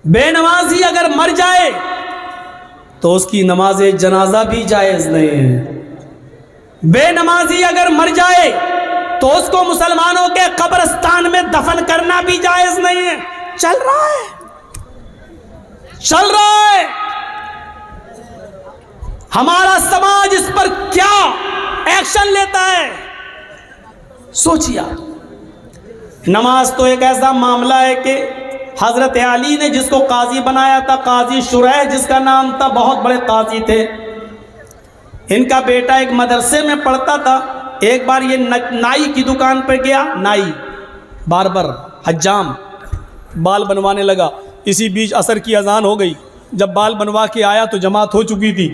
بے نمازی اگر مر جائے تو اس کی نماز جنازہ بھی جائز نہیں ہے. بے نمازی اگر مر جائے تو اس کو مسلمانوں کے قبرستان میں دفن کرنا بھی جائز نہیں ہے. چل رہا ہے. ہمارا سماج اس پر کیا ایکشن لیتا ہے سوچیے. نماز تو ایک ایسا معاملہ ہے کہ حضرت علی نے جس کو قاضی بنایا تھا، قاضی شریح جس کا نام تھا، بہت بڑے قاضی تھے. ان کا بیٹا ایک مدرسے میں پڑھتا تھا. ایک بار یہ نائی کی دکان پر گیا، نائی باربر حجام، بال بنوانے لگا. اسی بیچ عصر کی اذان ہو گئی. جب بال بنوا کے آیا تو جماعت ہو چکی تھی.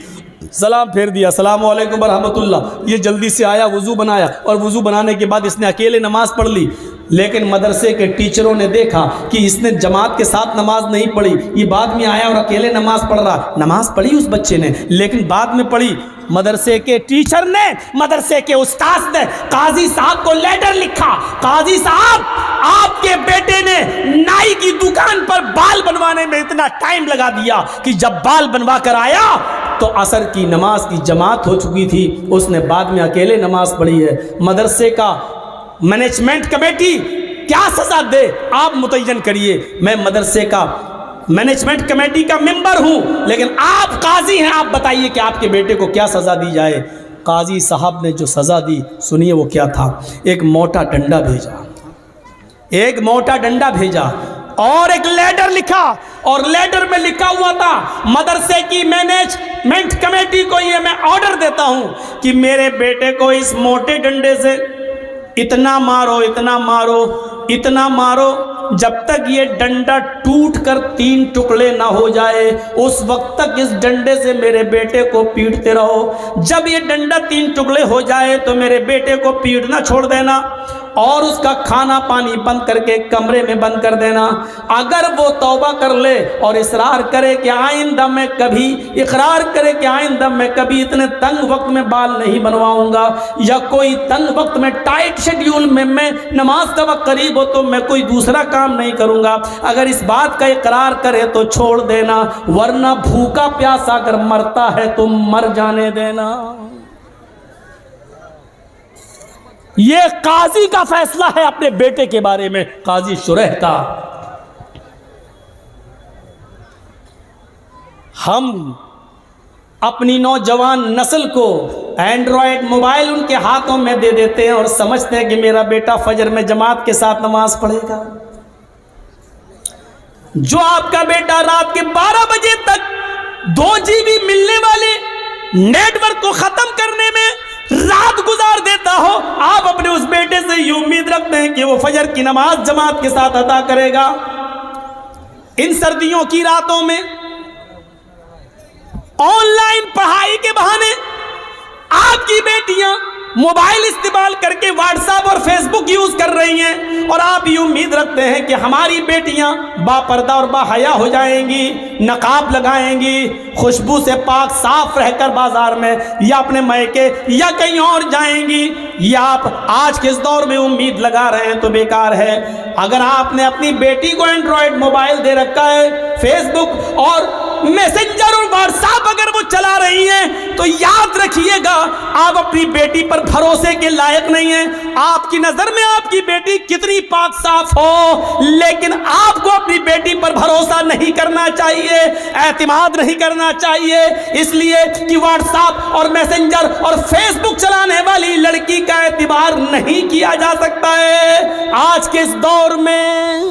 سلام پھیر دیا، السلام علیکم ورحمۃ اللہ. یہ جلدی سے آیا، وضو بنایا، اور وضو بنانے کے بعد اس نے اکیلے نماز پڑھ لی. لیکن مدرسے کے ٹیچروں نے دیکھا کہ اس نے جماعت کے ساتھ نماز نہیں پڑھی. یہ بعد میں آیا اور اکیلے نماز پڑھ رہا. نماز پڑھی اس بچے نے، لیکن بعد میں پڑھی. مدرسے کے ٹیچر نے، مدرسے کے استاذ نے قاضی صاحب کو لیٹر لکھا، قاضی صاحب آپ کے بیٹے نے نائی کی دکان پر بال بنوانے میں اتنا ٹائم لگا دیا کہ جب بال بنوا کر آیا تو عصر کی نماز کی جماعت ہو چکی تھی. اس نے بعد میں اکیلے نماز پڑھی ہے. مدرسے کا مینجمنٹ کمیٹی کیا سزا دے آپ متعین کریے. میں مدرسے کا مینجمنٹ کمیٹی کا ممبر ہوں، لیکن آپ قاضی ہیں، آپ بتائیے کہ آپ کے بیٹے کو کیا سزا دی جائے. قاضی صاحب نے جو سزا دی سنیے وہ کیا تھا. ایک موٹا ڈنڈا بھیجا اور ایک لیٹر لکھا، اور لیٹر میں لکھا ہوا تھا مدرسے کی مینجمنٹ کمیٹی کو یہ میں آرڈر دیتا ہوں کہ میرے بیٹے کو اس موٹے ڈنڈے سے اتنا مارو جب تک یہ ڈنڈا ٹوٹ کر 3 ٹکڑے نہ ہو جائے، اس وقت تک اس ڈنڈے سے میرے بیٹے کو پیٹتے رہو. جب یہ ڈنڈا 3 ٹکڑے ہو جائے تو میرے بیٹے کو پیٹنا چھوڑ دینا اور اس کا کھانا پانی بند کر کے کمرے میں بند کر دینا. اگر وہ توبہ کر لے اور اقرار کرے کہ آئندہ میں کبھی اتنے تنگ وقت میں بال نہیں بنواؤں گا، یا کوئی تنگ وقت میں ٹائٹ شیڈیول میں نماز کا وقت قریب ہو تو میں کوئی دوسرا کام نہیں کروں گا، اگر اس بات کا اقرار کرے تو چھوڑ دینا، ورنہ بھوکا پیاسا اگر مرتا ہے تو مر جانے دینا. یہ قاضی کا فیصلہ ہے اپنے بیٹے کے بارے میں، قاضی شریح کا. ہم اپنی نوجوان نسل کو اینڈرائڈ موبائل ان کے ہاتھوں میں دے دیتے ہیں اور سمجھتے ہیں کہ میرا بیٹا فجر میں جماعت کے ساتھ نماز پڑھے گا. جو آپ کا بیٹا رات کے 12 بجے تک 2 GB ملنے والے نیٹ ورک کو ختم کرنے میں رات گزار دیتا ہو، آپ اپنے اس بیٹے سے یہ امید رکھتے ہیں کہ وہ فجر کی نماز جماعت کے ساتھ ادا کرے گا. ان سردیوں کی راتوں میں آن لائن پڑھائی کے بہانے آپ کی بیٹیاں موبائل استعمال کر کے واٹس ایپ اور فیس بک یوز کر رہی ہیں، اور آپ یہ امید رکھتے ہیں کہ ہماری بیٹیاں با پردہ اور با حیا ہو جائیں گی، نقاب لگائیں گی، خوشبو سے پاک صاف رہ کر بازار میں یا اپنے میکے یا کہیں اور جائیں گی. یہ آپ آج کے اس دور میں امید لگا رہے ہیں تو بیکار ہے. اگر آپ نے اپنی بیٹی کو اینڈرائڈ موبائل دے رکھا ہے، فیس بک اور میسنجر اور واٹس ایپ اگر وہ چلا رہی ہیں تو یاد رکھیے گا آپ اپنی بیٹی پر بھروسے کے لائق نہیں ہیں. آپ کی نظر میں آپ کی بیٹی کتنی پاک صاف ہو، لیکن آپ کو اپنی بیٹی پر بھروسہ نہیں کرنا چاہیے، اعتماد نہیں کرنا چاہیے، اس لیے کہ واٹس ایپ اور میسنجر اور فیس بک چلانے والی لڑکی کا اعتبار نہیں کیا جا سکتا ہے. آج کے اس دور میں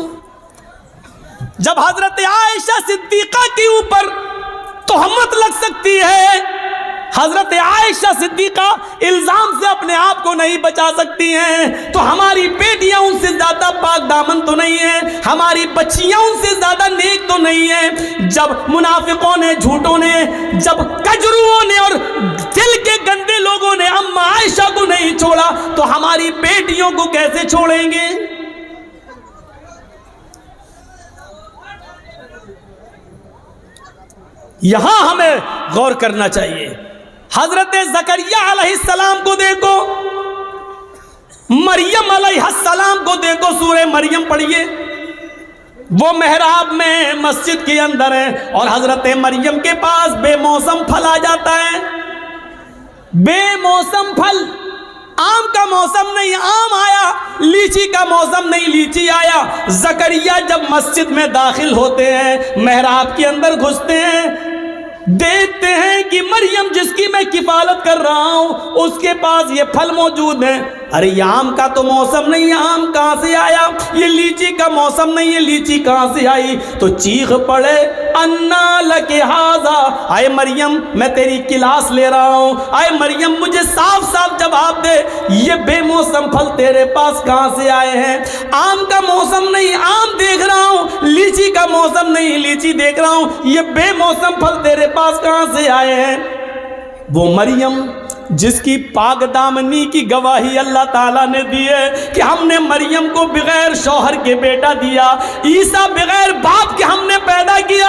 جب حضرت عائشہ صدیقہ کے اوپر تہمت لگ سکتی ہے، حضرت عائشہ صدیقہ الزام سے اپنے آپ کو نہیں بچا سکتی ہیں، تو ہماری بیٹیاں ان سے زیادہ پاک دامن تو نہیں ہیں، ہماری بچیاں ان سے زیادہ نیک تو نہیں ہیں. جب منافقوں نے، جھوٹوں نے، جب کجروؤں نے اور دل کے گندے لوگوں نے اما عائشہ کو نہیں چھوڑا تو ہماری بیٹیوں کو کیسے چھوڑیں گے؟ یہاں ہمیں غور کرنا چاہیے. حضرت زکریا علیہ السلام کو دیکھو، مریم علیہ السلام کو دیکھو. سورہ مریم پڑھیے. وہ محراب میں مسجد کے اندر ہے اور حضرت مریم کے پاس بے موسم پھل آ جاتا ہے. بے موسم پھل، آم کا موسم نہیں آم آیا، لیچی کا موسم نہیں لیچی آیا. زکریا جب مسجد میں داخل ہوتے ہیں، محراب کے اندر گھستے ہیں، دیکھتے ہیں کہ مریم جس کی میں کفالت کر رہا ہوں اس کے پاس یہ پھل موجود ہیں. ارے یہ آم کا تو موسم نہیں، آم کہاں سے آیا؟ یہ لیچی کا موسم نہیں، یہ لیچی کہاں سے آئی؟ تو چیخ پڑے انا لک ھذا، آئے مریم میں تیری کلاس لے رہا ہوں، آئے مریم مجھے صاف صاف جواب دے، یہ بے موسم پھل تیرے پاس کہاں سے آئے ہیں؟ آم کا موسم نہیں آم دیکھ رہا ہوں، لیچی کا موسم نہیں لیچی دیکھ رہا ہوں، یہ بے موسم پھل تیرے پاس کہاں سے آئے ہیں؟ وہ مریم جس کی پاک دامنی کی گواہی اللہ تعالیٰ نے دی ہے کہ ہم نے مریم کو بغیر شوہر کے بیٹا دیا، عیسیٰ بغیر باپ کے ہم نے پیدا کیا،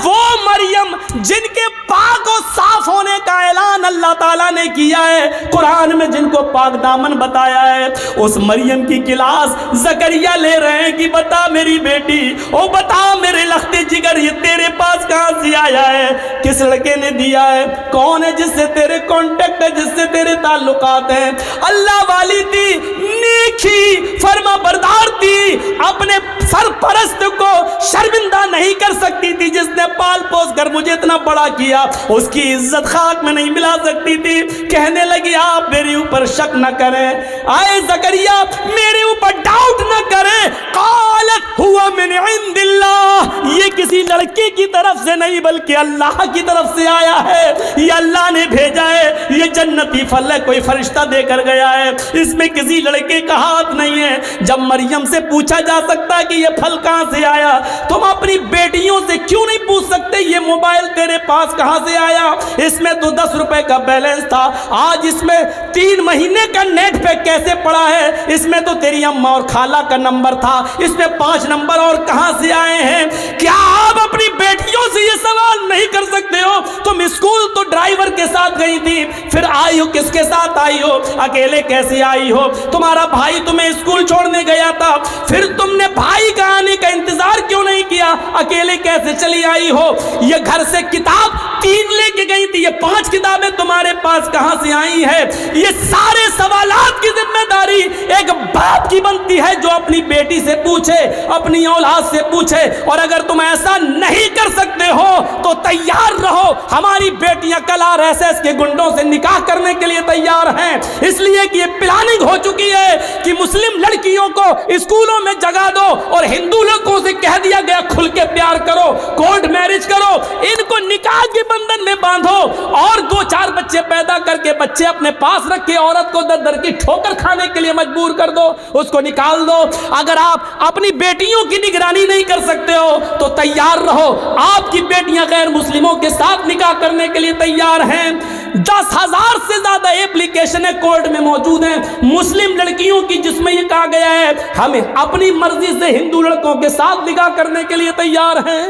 وہ مریم جن کے پاک و صاف ہونے کا اعلان اللہ تعالیٰ نے کیا ہے، قرآن میں جن کو پاک دامن بتایا ہے، اس مریم کی کلاس زکریا لے رہے ہیں کہ بتا میری بیٹی، او بتا میرے لخت جگر یہ تیرے پاس کہاں سے آیا ہے؟ کس لڑکے نے دیا ہے؟ کون ہے جس سے تیرے کانٹیکٹ ہے، جس سے تیرے تعلقات ہیں؟ اللہ والی تھی، نیکی فرما بردار تھی، اپنے سرپرست کو شرمندہ نہیں کر سکتی تھی. جس نے پال پوس کر مجھے اتنا بڑا کیا اس کی عزت خاک میں نہیں ملا سکتی تھی. کہنے لگی آپ میرے اوپر شک نہ کریں، آئے زکریا میرے اوپر ڈاؤٹ نہ کریں. قالت ہوا من عند اللہ، یہ کسی لڑکی کی طرف سے نہیں بلکہ اللہ کی طرف سے آیا ہے، یہ اللہ نے بھیجا ہے، یہ جنتی پھل ہے، کوئی فرشتہ دے کر گیا ہے، اس میں کسی لڑکے کا ہاتھ نہیں ہے. جب مریم سے پوچھا جا سکتا کہ یہ پھل کہاں سے آیا، تم اپنی بیٹیوں سے کیوں نہیں پوچھ سکتے یہ موبائل تیرے پاس کہاں سے آیا؟ اس میں تو 10 روپے کا بیلنس تھا، آج اس میں 3 مہینے کا نیٹ پیک کیسے پڑا ہے؟ اس میں تو تیری اماں اور خالہ کا نمبر تھا، اس میں 5 نمبر اور کہاں سے آئے ہیں؟ کیا آپ اپنی بیٹیوں سے یہ سوال نہیں کر سکتے ہو؟ تم اسکول تو ڈرائیور کے ساتھ گئی تھی، پھر آئی ہو کس کے ساتھ آئی ہو؟ اکیلے کیسے آئی ہو؟ تمہارا بھائی تمہیں اسکول چھوڑنے گیا تھا، پھر تم نے بھائی کا آنے کا انتظار کیوں نہیں کیا؟ اکیلے کیسے چلی آئی ہو؟ یہ گھر سے کتاب 3 لے کے گئی تھی، یہ 5 کتابیں تمہارے پاس کہاں سے آئی ہیں؟ یہ سارے سوالات کی ذمہ داری ایک باپ کی بنتی ہے جو اپنی بیٹی سے پوچھے، اپنی اولاد سے پوچھے. اور اگر تم ایسا نہیں کر سکتے ہو تو تیار رہو، ہماری بیٹیاں کل RSS کے گنڈوں سے نکاح کرنے کے لیے تیار ہیں، اس لیے کہ یہ پلاننگ ہو چکی ہے کہ مسلم لڑکیوں کو اسکولوں میں جگہ دو اور ہندو لڑکوں سے کہہ دیا گیا کھل کے پیار کرو، کورٹ میرج کرو، ان کو نکاح کے بندھن میں باندھو اور 2-4 بچے پیدا کر کے بچے اپنے پاس رکھ کے عورت کو در در کی ٹھوکر کھانے کے لیے مجبور کر دو، اس کو نکال دو. اگر آپ اپنی بیٹیوں کی نگرانی نہیں کر سکتے ہو تو تیار رہو، آپ کی بیٹیاں غیر مسلموں کے ساتھ نکاح کرنے کے لیے تیار ہیں. 10,000 سے زیادہ ایپلیکیشنیں کورٹ میں موجود ہیں مسلم لڑکیوں کی، جس میں یہ کہا گیا ہے ہمیں اپنی مرضی سے ہندو لڑکوں کے ساتھ نکاح کرنے کے لیے تیار ہیں.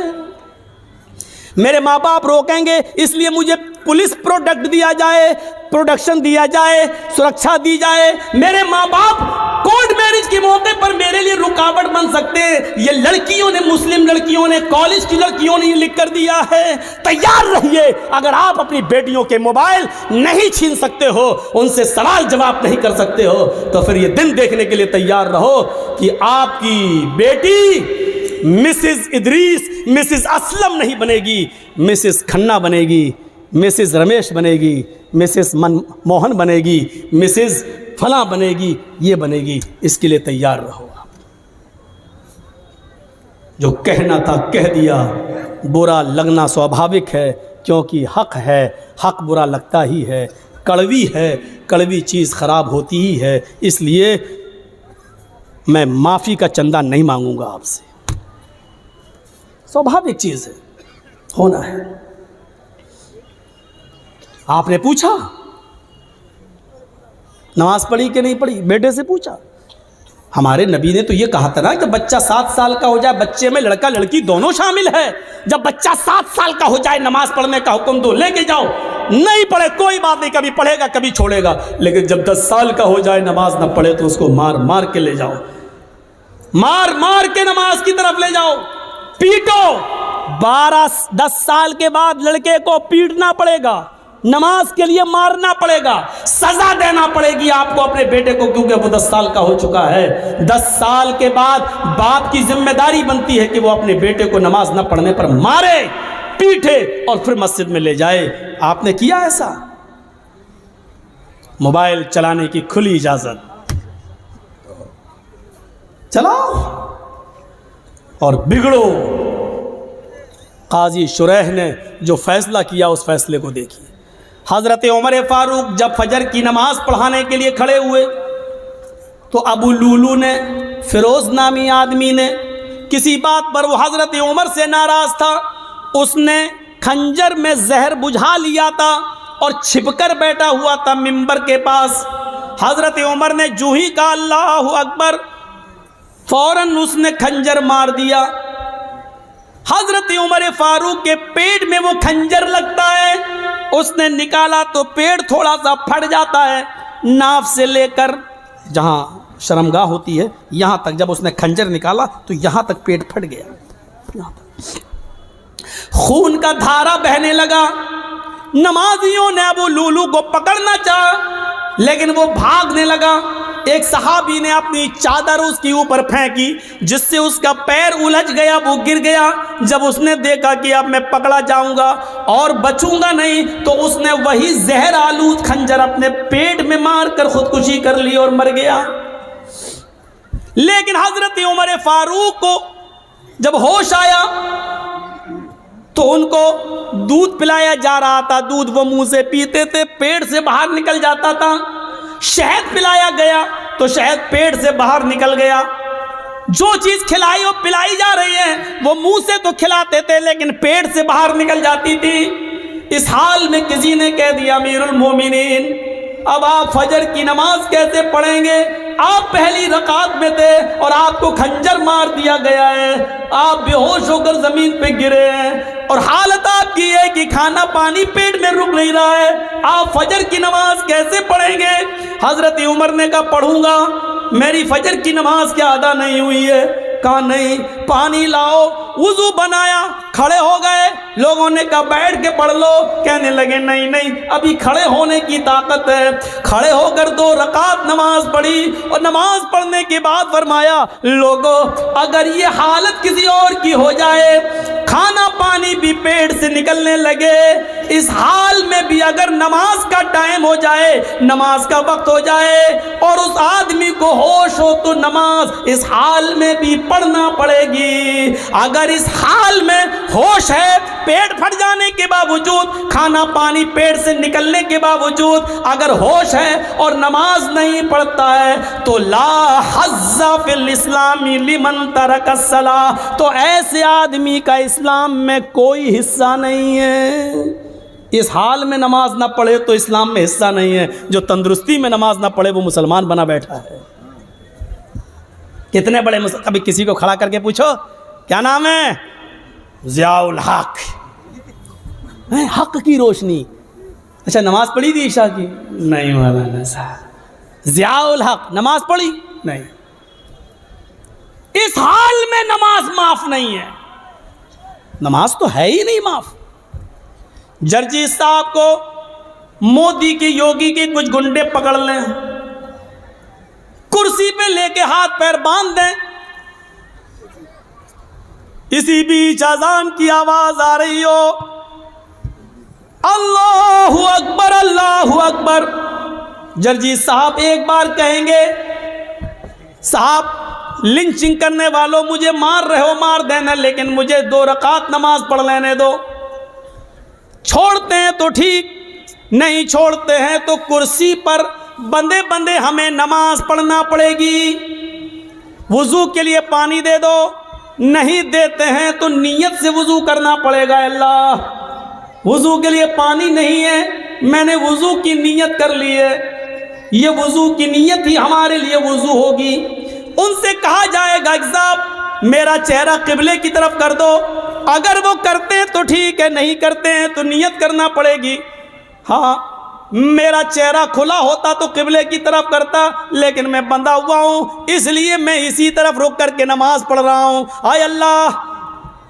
میرے ماں باپ روکیں گے اس لیے مجھے پولیس پروڈکٹ دیا جائے، پروڈکشن دیا جائے، سرکشا دی جائے. میرے ماں باپ کورٹ میرج کے موقع پر میرے لیے رکاوٹ بن سکتے ہیں. یہ لڑکیوں نے، مسلم لڑکیوں نے، کالج کی لڑکیوں نے یہ لکھ کر دیا ہے. تیار رہیے، اگر آپ اپنی بیٹیوں کے موبائل نہیں چھین سکتے ہو، ان سے سوال جواب نہیں کر سکتے ہو، تو پھر یہ دن دیکھنے کے لیے تیار رہو کہ آپ کی بیٹی مسز ادریس، مسز اسلم نہیں بنے گی، مسز کھنہ بنے گی، مسز رمیش بنے گی، مسز موہن بنے گی، مسز فلاں بنے گی، یہ بنے گی. اس کے لیے تیار رہو. جو کہنا تھا کہہ دیا، برا لگنا سوابھاوک ہے کیونکہ حق ہے، حق برا لگتا ہی ہے، کڑوی ہے، کڑوی چیز خراب ہوتی ہی ہے. اس لیے میں معافی کا چندہ نہیں مانگوں گا آپ سے، سوابھاوک چیز ہے، ہونا ہے. آپ نے پوچھا نماز پڑھی کہ نہیں پڑھی، بیٹے سے پوچھا. ہمارے نبی نے تو یہ کہا تھا نا کہ بچہ 7 سال کا ہو جائے، بچے میں لڑکا لڑکی دونوں شامل ہے. جب بچہ 7 سال کا ہو جائے نماز پڑھنے کا حکم دو، لے کے جاؤ. نہیں پڑھے کوئی بات نہیں، کبھی پڑھے گا کبھی چھوڑے گا، لیکن جب 10 سال کا ہو جائے نماز نہ پڑھے تو اس کو مار مار کے لے جاؤ، مار مار کے نماز کی طرف لے جاؤ. پیٹو. 12-10 سال کے بعد لڑکے کو پیٹنا پڑے گا, نماز کے لیے مارنا پڑے گا, سزا دینا پڑے گی آپ کو اپنے بیٹے کو, کیونکہ وہ 10 سال کا ہو چکا ہے. 10 سال کے بعد باپ کی ذمہ داری بنتی ہے کہ وہ اپنے بیٹے کو نماز نہ پڑھنے پر مارے, پیٹے اور پھر مسجد میں لے جائے. آپ نے کیا ایسا؟ موبائل چلانے کی کھلی اجازت, چلاؤ اور بگڑو. قاضی شریح نے جو فیصلہ کیا اس فیصلے کو دیکھیے. حضرت عمر فاروق جب فجر کی نماز پڑھانے کے لیے کھڑے ہوئے تو ابو لولو نے, فیروز نامی آدمی نے, کسی بات پر وہ حضرت عمر سے ناراض تھا, اس نے خنجر میں زہر بجھا لیا تھا اور چھپ کر بیٹھا ہوا تھا منبر کے پاس. حضرت عمر نے جو ہی کہا اللہ اکبر, فوراً اس نے خنجر مار دیا. حضرت عمر فاروق کے پیٹ میں وہ خنجر لگتا ہے, اس نے نکالا تو پیٹ تھوڑا سا پھٹ جاتا ہے, ناف سے لے کر جہاں شرمگاہ ہوتی ہے یہاں تک جب اس نے خنجر نکالا تو یہاں تک پیٹ پھٹ گیا, یہاں تک خون کا دھارا بہنے لگا. نمازیوں نے ابو لولو کو پکڑنا چاہا لیکن وہ بھاگنے لگا. ایک صحابی نے اپنی چادر اس کے اوپر پھینکی جس سے اس کا پیر الجھ گیا, وہ گر گیا. جب اس نے دیکھا کہ اب میں پکڑا جاؤں گا اور بچوں گا نہیں تو اس نے وہی زہر آلود خنجر اپنے پیٹ میں مار کر خودکشی کر لی اور مر گیا. لیکن حضرت عمر فاروق کو جب ہوش آیا تو ان کو دودھ پلایا جا رہا تھا, دودھ وہ منہ سے پیتے تھے, پیٹ سے باہر نکل جاتا تھا. شہد پلایا گیا تو شہد پیٹ سے باہر نکل گیا. جو چیز کھلائی اور پلائی جا رہی ہے وہ منہ سے تو کھلاتے تھے لیکن پیٹ سے باہر نکل جاتی تھی. اس حال میں کسی نے کہہ دیا امیر المومنین اب آپ فجر کی نماز کیسے پڑھیں گے؟ آپ پہلی رکعت میں تھے اور آپ کو خنجر مار دیا گیا ہے, آپ بے ہوش ہو کر زمین پہ گرے ہیں اور حالت آپ کی ہے کہ کھانا پانی پیٹ میں رک نہیں رہا ہے, آپ فجر کی نماز کیسے پڑھیں گے؟ حضرت عمر نے کہا پڑھوں گا, میری فجر کی نماز کیا ادا نہیں ہوئی ہے؟ کہا نہیں. پانی لاؤ, وضو بنایا, کھڑے ہو گئے. لوگوں نے کہا بیٹھ کے پڑھ لو, کہنے لگے نہیں نہیں ابھی کھڑے ہونے کی طاقت ہے. کھڑے ہو کر 2 رکعت نماز پڑھی اور نماز پڑھنے کے بعد فرمایا لوگو اگر یہ حالت کسی اور کی ہو جائے, کھانا پانی بھی پیٹ سے نکلنے لگے, اس حال میں بھی اگر نماز کا ٹائم ہو جائے, نماز کا وقت ہو جائے اور اس آدمی کو ہوش ہو تو نماز اس حال میں بھی پڑھنا پڑے گی. اگر اس حال میں ہوش ہے, پیٹ پھٹ جانے کے باوجود, کھانا پانی پیٹ سے نکلنے کے باوجود اگر ہوش ہے اور نماز نہیں پڑھتا ہے تو لا حظ فی الاسلام لمن ترک الصلاۃ, تو ایسے آدمی کا اسلام میں کوئی حصہ نہیں ہے. اس حال میں نماز نہ پڑھے تو اسلام میں حصہ نہیں ہے. جو تندرستی میں نماز نہ پڑھے وہ مسلمان بنا بیٹھا ہے. کتنے بڑے کبھی کسی کو کھڑا کر کے پوچھو کیا نام ہے؟ ضیاء الحق, حق کی روشنی. اچھا نماز پڑھی تھی عشاء کی؟ نہیں مولانا صاحب. ضیاء الحق نماز پڑھی؟ نہیں. اس حال میں نماز معاف نہیں ہے, نماز تو ہے ہی نہیں معاف. جرجی صاحب کو مودی کی یوگی کے کچھ گنڈے پکڑ لیں, کرسی پہ لے کے ہاتھ پیر باندھ دیں, اسی بیچ اذان کی آواز آ رہی ہو اللہ اکبر اللہ اکبر, جرجی صاحب ایک بار کہیں گے صاحب لنچنگ کرنے والوں مجھے مار رہے ہو مار دینا, لیکن مجھے 2 رکعت نماز پڑھ لینے دو. چھوڑتے ہیں تو ٹھیک, نہیں چھوڑتے ہیں تو کرسی پر بندے بندے ہمیں نماز پڑھنا پڑے گی. وضو کے لیے پانی دے دو, نہیں دیتے ہیں تو نیت سے وضو کرنا پڑے گا. اللہ وضو کے لیے پانی نہیں ہے, میں نے وضو کی نیت کر لی ہے, یہ وضو کی نیت ہی ہمارے لیے وضو ہوگی. ان سے کہا جائے گا کہ صاحب میرا چہرہ قبلے کی طرف کر دو, اگر وہ کرتے ہیں تو ٹھیک ہے, نہیں کرتے ہیں تو نیت کرنا پڑے گی. ہاں میرا چہرہ کھلا ہوتا تو قبلے کی طرف کرتا, لیکن میں بندھا ہوا ہوں اس لیے میں اسی طرف رک کر کے نماز پڑھ رہا ہوں. آئے اللہ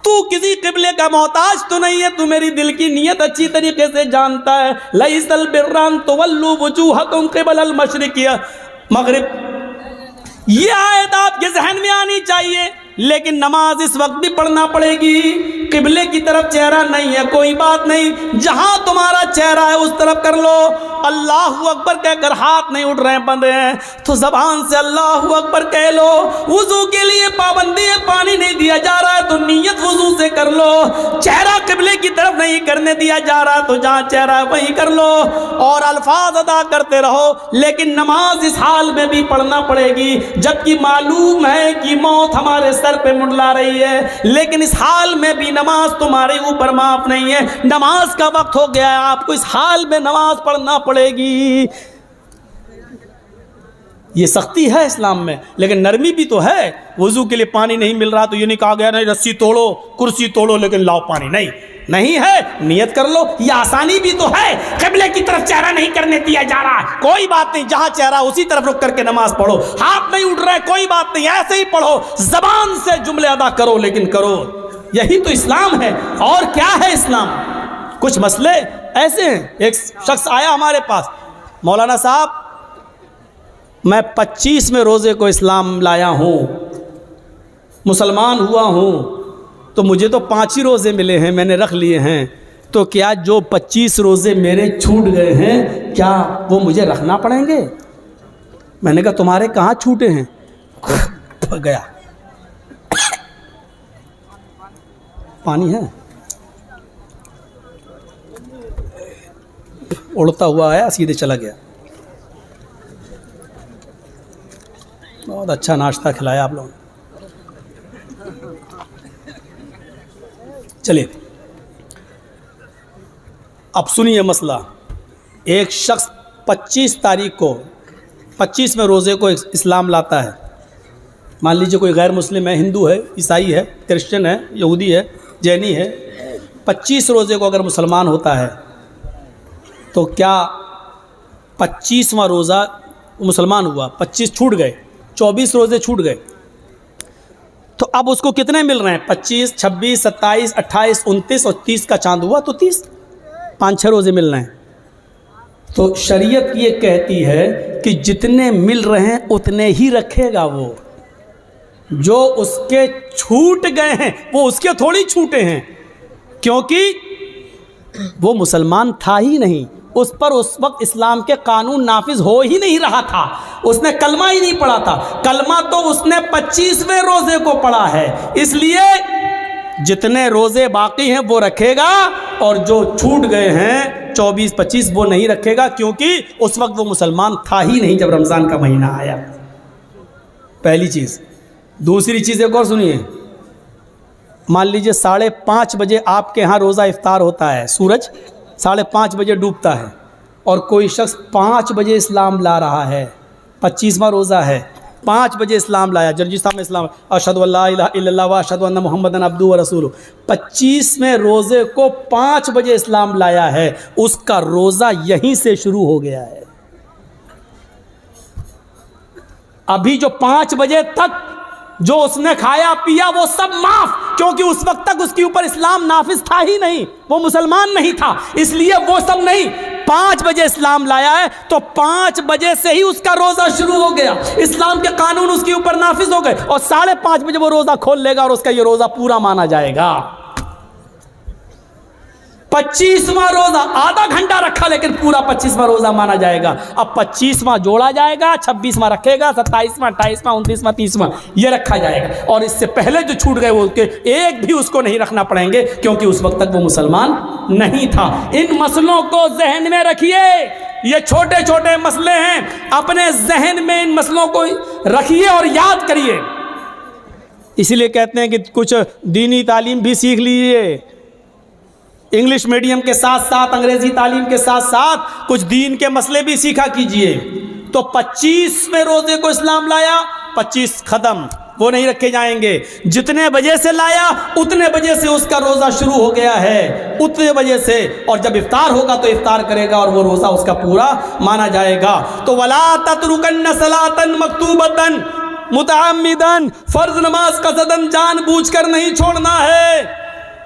تو کسی قبلے کا محتاج تو نہیں ہے، تو میری دل کی نیت اچھی طریقے سے جانتا ہے۔ لیس البر ان تولوا وجوہکم قبل المشرق مغرب، یہ آیت آپ کے ذہن میں آنی چاہیے۔ لیکن نماز اس وقت بھی پڑھنا پڑے گی، قبلے کی طرف چہرہ نہیں ہے، کوئی بات نہیں، جہاں تمہارا چہرہ ہے اس طرف کر لو۔ اللہ اکبر کہہ کر ہاتھ نہیں اٹھ رہے بندے ہیں تو زبان سے اللہ اکبر کہہ لو۔ وضو کے لیے پابندی ہے، پانی نہیں دیا جا رہا ہے تو نیت وضو سے کر لو۔ چہرہ قبلے کی طرف نہیں کرنے دیا جا رہا تو جہاں چہرہ ہے وہیں کر لو، اور الفاظ ادا کرتے رہو۔ لیکن نماز اس حال میں بھی پڑھنا پڑے گی جبکہ معلوم ہے کہ موت ہمارے سر پہ منڈلا رہی ہے، لیکن اس حال میں بھی نماز تمہارے اوپر معاف نہیں ہے۔ نماز کا وقت ہو گیا ہے، آپ کو اس حال میں نماز پڑھنا پڑے گی۔ یہ سختی ہے اسلام میں، لیکن نرمی بھی تو ہے۔ وضو کے لیے پانی نہیں مل رہا تو یہ نہیں کہا گیا نہیں رسی توڑو کرسی توڑو لیکن لاؤ پانی، نہیں ہے، نیت کر لو۔ یہ آسانی بھی تو ہے، قبلے کی طرف چہرہ نہیں کرنے دیا جا رہا، کوئی بات نہیں، جہاں چہرہ اسی طرف رک کر کے نماز پڑھو۔ ہاتھ نہیں اٹھ رہا ہے، کوئی بات نہیں، ایسے ہی پڑھو، زبان سے جملے ادا کرو لیکن کرو۔ یہی تو اسلام ہے، اور کیا ہے اسلام؟ کچھ مسئلے ایسے ہیں، ایک شخص آیا ہمارے پاس، مولانا صاحب میں 25ویں روزے کو اسلام لایا ہوں، مسلمان ہوا ہوں، تو مجھے تو 5 ہی روزے ملے ہیں، میں نے رکھ لیے ہیں، تو کیا جو 25 روزے میرے چھوٹ گئے ہیں کیا وہ مجھے رکھنا پڑیں گے؟ میں نے کہا تمہارے کہاں چھوٹے ہیں؟ گیا پانی ہے، اڑتا ہوا آیا سیدھے چلا گیا۔ بہت اچھا ناشتہ کھلایا آپ لوگوں نے۔ چلیے اب سنیے مسئلہ۔ ایک شخص 25 تاریخ کو 25ویں روزے کو اسلام لاتا ہے، مان لیجیے کوئی غیر مسلم ہے، ہندو ہے، عیسائی ہے، کرسچن ہے، یہودی ہے، جینی ہے، 25 روزے کو اگر مسلمان ہوتا ہے تو کیا 25واں روزہ مسلمان ہوا، 25 چھوٹ گئے، 24 روزے چھوٹ گئے، تو اب اس کو کتنے مل رہے ہیں؟ 25 26 27 28 29 اور 30 کا چاند ہوا تو 30، 5-6 روزے مل رہے ہیں۔ تو شریعت یہ کہتی ہے کہ جتنے مل رہے ہیں اتنے ہی رکھے گا وہ، جو اس کے چھوٹ گئے ہیں وہ اس کے تھوڑی چھوٹے ہیں، کیونکہ وہ مسلمان تھا ہی نہیں، اس پر اس وقت اسلام کے قانون نافذ ہو ہی نہیں رہا تھا، اس نے کلمہ ہی نہیں پڑھا تھا، کلمہ تو اس نے 25ویں روزے کو پڑھا ہے، اس لیے جتنے روزے باقی ہیں وہ رکھے گا، اور جو چھوٹ گئے ہیں 24-25 وہ نہیں رکھے گا، کیونکہ اس وقت وہ مسلمان تھا ہی نہیں جب رمضان کا مہینہ آیا۔ پہلی چیز۔ دوسری چیز ایک اور سنیے، مان لیجئے 5:30 بجے آپ کے ہاں روزہ افطار ہوتا ہے، سورج 5:30 بجے ڈوبتا ہے، اور کوئی شخص 5 بجے اسلام لا رہا ہے، 25واں روزہ ہے، 5 بجے اسلام لایا، جرجی صاحب نے اسلام اشہد ان لا الہ الا اللہ و اشہد ان محمدًا عبدہ و رسولہ، 25ویں روزے کو 5 بجے اسلام لایا ہے، اس کا روزہ یہیں سے شروع ہو گیا ہے۔ ابھی جو 5 بجے تک جو اس نے کھایا پیا وہ سب معاف، کیونکہ اس وقت تک اس کے اوپر اسلام نافذ تھا ہی نہیں، وہ مسلمان نہیں تھا، اس لیے وہ سب نہیں۔ 5 بجے اسلام لایا ہے تو 5 بجے سے ہی اس کا روزہ شروع ہو گیا، اسلام کے قانون اس کے اوپر نافذ ہو گئے، اور 5:30 بجے وہ روزہ کھول لے گا اور اس کا یہ روزہ پورا مانا جائے گا۔ 25واں روزہ آدھا گھنٹہ رکھا لیکن پورا 25واں روزہ مانا جائے گا۔ اب 25واں جوڑا جائے گا، 26واں رکھے گا، 27واں 28واں 29واں 30واں یہ رکھا جائے گا، اور اس سے پہلے جو چھوٹ گئے وہ ایک بھی اس کو نہیں رکھنا پڑیں گے، کیونکہ اس وقت تک وہ مسلمان نہیں تھا۔ ان مسئلوں کو ذہن میں رکھیے، یہ چھوٹے چھوٹے مسئلے ہیں، اپنے ذہن میں ان مسئلوں کو رکھیے اور یاد کریے۔ اسی لیے کہتے ہیں کہ کچھ دینی تعلیم بھی سیکھ لیجیے، انگلش میڈیم کے ساتھ ساتھ انگریزی تعلیم کے ساتھ ساتھ کچھ دین کے مسئلے بھی سیکھا کیجئے۔ تو 25ویں روزے کو اسلام لایا، 25 ختم، وہ نہیں رکھے جائیں گے۔ جتنے بجے سے لایا اتنے بجے سے اس کا روزہ شروع ہو گیا ہے، اتنے بجے سے، اور جب افطار ہوگا تو افطار کرے گا اور وہ روزہ اس کا پورا مانا جائے گا۔ تو وَلَا تَتْرُكَنَّ صَلَاةً مَكْتُوبَةً، متعمدن، فرض نماز قصدن جان بوجھ کر نہیں چھوڑنا ہے،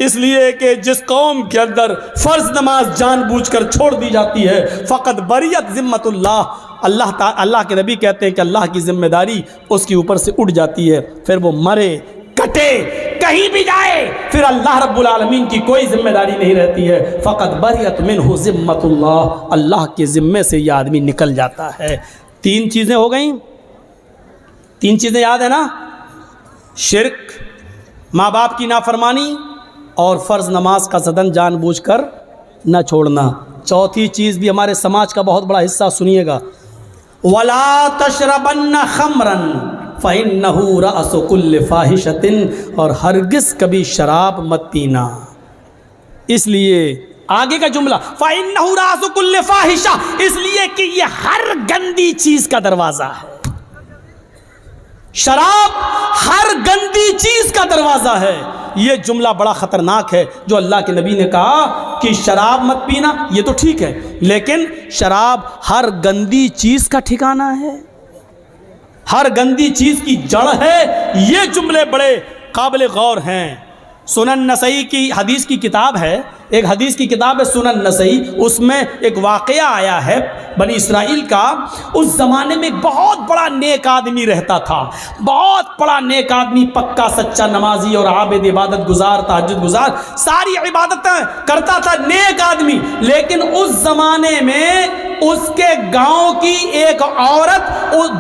اس لیے کہ جس قوم کے اندر فرض نماز جان بوجھ کر چھوڑ دی جاتی ہے فقط بریت ذمت اللہ کے نبی کہتے ہیں کہ اللہ کی ذمہ داری اس کے اوپر سے اٹھ جاتی ہے، پھر وہ مرے کٹے کہیں بھی جائے پھر اللہ رب العالمین کی کوئی ذمہ داری نہیں رہتی ہے، فقط بریت منہ ذمت اللہ کے ذمے سے یہ آدمی نکل جاتا ہے۔ 3 چیزیں ہو گئیں، 3 چیزیں یاد ہیں نا؟ شرک، ماں باپ کی نافرمانی اور فرض نماز کا قصدن جان بوجھ کر نہ چھوڑنا۔ چوتھی چیز بھی ہمارے سماج کا بہت بڑا حصہ، سنیے گا، وَلَا تَشْرَبَنَّ خَمْرًا فَإِنَّهُ رَأْسُ كُلِّ فَاحِشَةٍ، اور ہرگز کبھی شراب مت پینا، اس لیے آگے کا جملہ فَإِنَّهُ رَأْسُ كُلِّ فَاحِشَةٍ، اس لیے کہ یہ ہر گندی چیز کا دروازہ ہے، شراب ہر گندی چیز کا دروازہ ہے۔ یہ جملہ بڑا خطرناک ہے جو اللہ کے نبی نے کہا کہ شراب مت پینا، یہ تو ٹھیک ہے، لیکن شراب ہر گندی چیز کا ٹھکانہ ہے، ہر گندی چیز کی جڑ ہے۔ یہ جملے بڑے قابل غور ہیں۔ سنن نسائی کی حدیث کی کتاب ہے، ایک حدیث کی کتاب ہے سنن نسائی، اس میں ایک واقعہ آیا ہے بنی اسرائیل کا۔ اس زمانے میں ایک بہت بڑا نیک آدمی رہتا تھا، بہت بڑا نیک آدمی، پکا سچا نمازی اور عابد، عبادت گزار، تہجد گزار، ساری عبادتیں کرتا تھا، نیک آدمی۔ لیکن اس زمانے میں اس کے گاؤں کی ایک عورت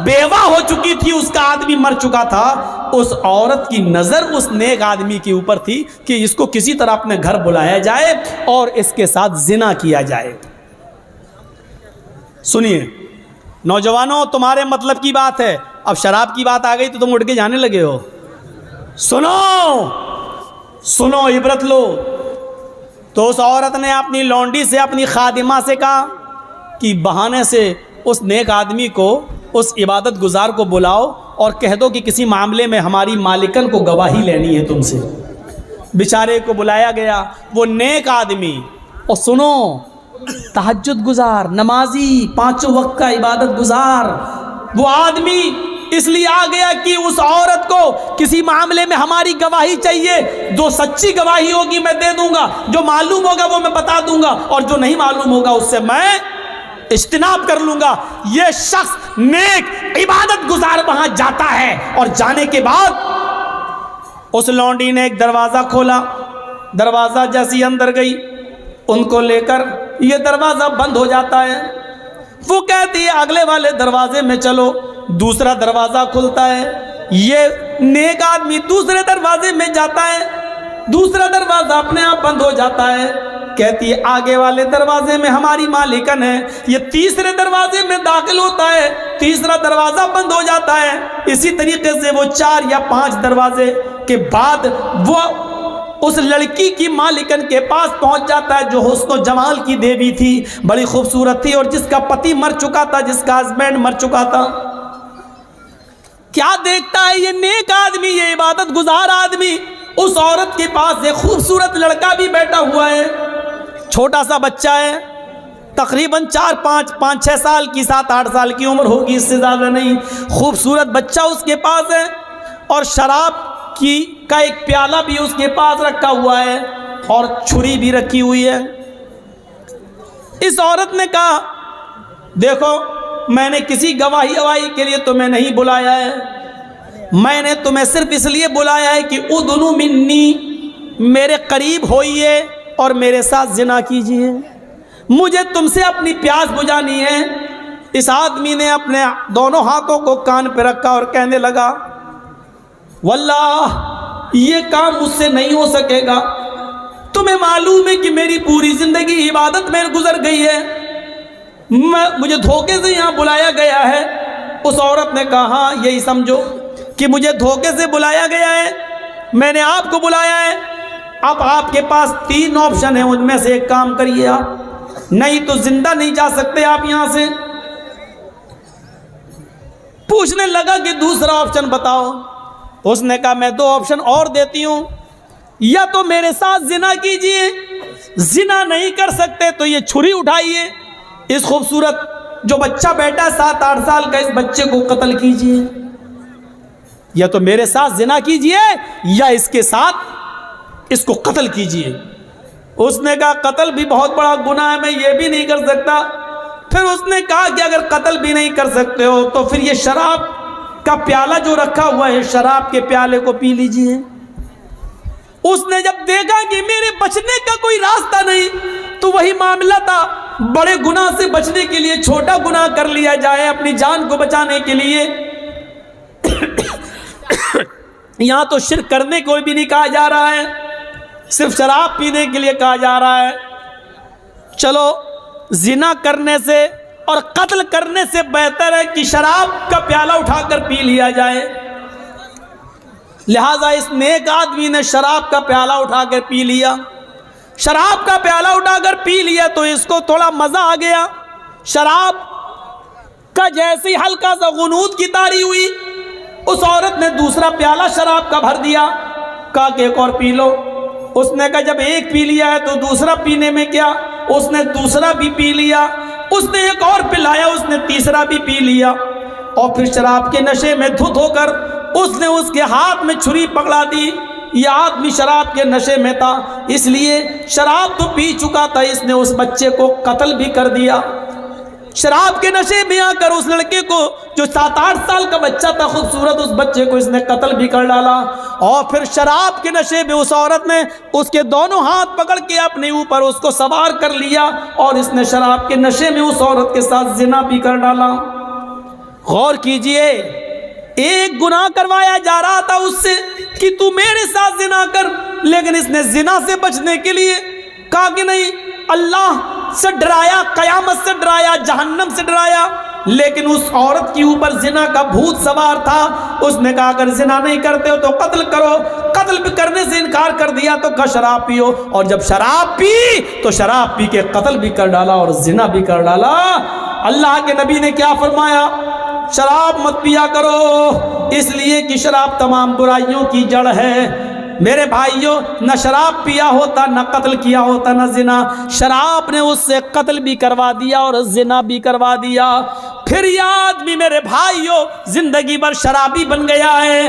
بیوہ ہو چکی تھی، اس کا آدمی مر چکا تھا۔ اس عورت کی نظر اس نیک آدمی کے اوپر تھی کہ اس کو کسی طرح اپنے گھر بلایا جائے اور اس کے ساتھ زنا کیا جائے۔ سنیے نوجوانوں، تمہارے مطلب کی بات ہے، اب شراب کی بات آ گئی تو تم اٹھ کے جانے لگے ہو۔ سنو عبرت لو۔ تو اس عورت نے اپنی لونڈی سے، اپنی خادمہ سے کہا کہ بہانے سے اس نیک آدمی کو، اس عبادت گزار کو بلاؤ اور کہہ دو کہ کسی معاملے میں ہماری مالکن کو گواہی لینی ہے تم سے۔ بیچارے کو بلایا گیا، وہ نیک آدمی، اور سنو، تہجد گزار، نمازی، 5 وقت کا عبادت گزار، وہ آدمی اس لیے آ گیا کہ اس عورت کو کسی معاملے میں ہماری گواہی چاہیے، جو سچی گواہی ہوگی میں دے دوں گا، جو معلوم ہوگا وہ میں بتا دوں گا، اور جو نہیں معلوم ہوگا اس سے میں اجتناب کر لوں گا۔ یہ شخص نیک عبادت گزار وہاں جاتا ہے، اور جانے کے بعد اس لونڈی نے ایک دروازہ کھولا، دروازہ جیسی اندر گئی ان کو لے کر، یہ دروازہ بند ہو جاتا ہے۔ وہ کہتی ہے اگلے والے دروازے میں چلو، دوسرا دروازہ کھلتا ہے، یہ نیک آدمی دوسرے دروازے میں جاتا ہے، دوسرا دروازہ اپنے آپ بند ہو جاتا ہے۔ کہتی ہے آگے والے دروازے میں ہماری مالکن ہے، یہ تیسرے دروازے میں داخل ہوتا ہے، تیسرا دروازہ بند ہو جاتا ہے۔ اسی طریقے سے وہ 4 یا 5 دروازے کے بعد وہ اس لڑکی کی مالکن کے پاس پہنچ جاتا ہے، جو حسن و جمال کی دیوی تھی، بڑی خوبصورت تھی، اور جس کا پتی مر چکا تھا، جس کا ہسبینڈ مر چکا تھا۔ کیا دیکھتا ہے یہ نیک آدمی، یہ عبادت گزار آدمی، اس عورت کے پاس ایک خوبصورت لڑکا بھی بیٹھا ہوا ہے، چھوٹا سا بچہ ہے، تقریباً 4-5-6 سال کی، 7-8 سال کی عمر ہوگی، اس سے زیادہ نہیں۔ خوبصورت بچہ اس کے پاس ہے، اور شراب کا ایک پیالہ بھی اس کے پاس رکھا ہوا ہے، اور چھری بھی رکھی ہوئی ہے۔ اس عورت نے کہا دیکھو، میں نے کسی گواہی کے لیے تمہیں نہیں بلایا ہے، میں نے تمہیں صرف اس لیے بلایا ہے کہ ادنو منی، میرے قریب ہوئیے اور میرے ساتھ زنا کیجئے، مجھے تم سے اپنی پیاس بجھانی ہے۔ اس آدمی نے اپنے دونوں ہاتھوں کو کان پہ رکھا اور کہنے لگا واللہ یہ کام مجھ سے نہیں ہو سکے گا، تمہیں معلوم ہے کہ میری پوری زندگی عبادت میں گزر گئی ہے، مجھے دھوکے سے یہاں بلایا گیا ہے۔ اس عورت نے کہا ہاں یہی سمجھو کہ مجھے دھوکے سے بلایا گیا ہے، میں نے آپ کو بلایا ہے، اب آپ کے پاس 3 آپشن ہیں، ان میں سے ایک کام کریے آپ، نہیں تو زندہ نہیں جا سکتے آپ یہاں سے۔ پوچھنے لگا کہ دوسرا آپشن بتاؤ۔ اس نے کہا میں 2 آپشن اور دیتی ہوں، یا تو میرے ساتھ زنا کیجئے، زنا نہیں کر سکتے تو یہ چھری اٹھائیے، اس خوبصورت جو بچہ بیٹا 7-8 سال کا، اس بچے کو قتل کیجئے۔ یا تو میرے ساتھ زنا کیجئے یا اس کے ساتھ اس کو قتل کیجئے۔ اس نے کہا قتل بھی بہت بڑا گناہ ہے، میں یہ بھی نہیں کر سکتا۔ پھر اس نے کہا کہ اگر قتل بھی نہیں کر سکتے ہو تو پھر یہ شراب کا پیالہ جو رکھا ہوا ہے، شراب کے پیالے کو پی لیجئے۔ اس نے جب دیکھا کہ میرے بچنے کا کوئی راستہ نہیں تو وہی معاملہ تھا، بڑے گناہ سے بچنے کے لیے چھوٹا گناہ کر لیا جائے اپنی جان کو بچانے کے لیے۔ یہاں تو شرک کرنے کو بھی نہیں کہا جا رہا ہے، صرف شراب پینے کے لیے کہا جا رہا ہے۔ چلو زنا کرنے سے اور قتل کرنے سے بہتر ہے کہ شراب کا پیالہ اٹھا کر پی لیا جائے۔ لہذا اس نیک آدمی نے شراب کا پیالہ اٹھا کر پی لیا۔ شراب کا پیالہ اٹھا کر پی لیا تو اس کو تھوڑا مزہ آ گیا۔ شراب کا جیسی ہلکا سا غنود کی طاری ہوئی، اس عورت نے دوسرا پیالہ شراب کا بھر دیا، کہا کہ ایک اور پی لو۔ اس نے کہا جب ایک پی لیا ہے تو دوسرا پینے میں کیا؟ اس نے دوسرا بھی پی لیا۔ اس نے ایک اور پلایا، اس نے تیسرا بھی پی لیا، اور پھر شراب کے نشے میں دھت ہو کر اس نے اس کے ہاتھ میں چھری پکڑا دی۔ یہ آدمی شراب کے نشے میں تھا، اس لیے شراب تو پی چکا تھا، اس نے اس بچے کو قتل بھی کر دیا۔ شراب کے نشے میں آ کر اس لڑکے کو جو 7-8 سال کا بچہ تھا خوبصورت، اس بچے کو اس نے قتل بھی کر ڈالا۔ اور پھر شراب کے نشے میں اس عورت نے اس کے دونوں ہاتھ پکڑ کے اپنے اوپر اس کو سوار کر لیا، اور اس نے شراب کے نشے میں اس عورت کے ساتھ زنا بھی کر ڈالا۔ غور کیجئے، ایک گناہ کروایا جا رہا تھا اس سے کہ تو میرے ساتھ زنا کر، لیکن اس نے زنا سے بچنے کے لیے کہا کہ نہیں، اللہ سے ڈرایا، قیامت سے ڈرایا، جہنم سے ڈرایا، لیکن اس عورت کی اوپر زنا کا بھوت سوار تھا۔ اس نے کہا اگر زنا نہیں کرتے ہو تو قتل کرو، قتل بھی کرنے سے انکار کر دیا تو کہا شراب پیو، اور جب شراب پی تو شراب پی کے قتل بھی کر ڈالا اور زنا بھی کر ڈالا۔ اللہ کے نبی نے کیا فرمایا؟ شراب مت پیا کرو، اس لیے کہ شراب تمام برائیوں کی جڑ ہے۔ میرے بھائیوں، نہ شراب پیا ہوتا، نہ قتل کیا ہوتا، نہ زنا، شراب نے اس سے قتل بھی کروا دیا اور زنا بھی کروا دیا۔ پھر یہ آدمی میرے بھائیوں زندگی بھر شرابی بن گیا ہے،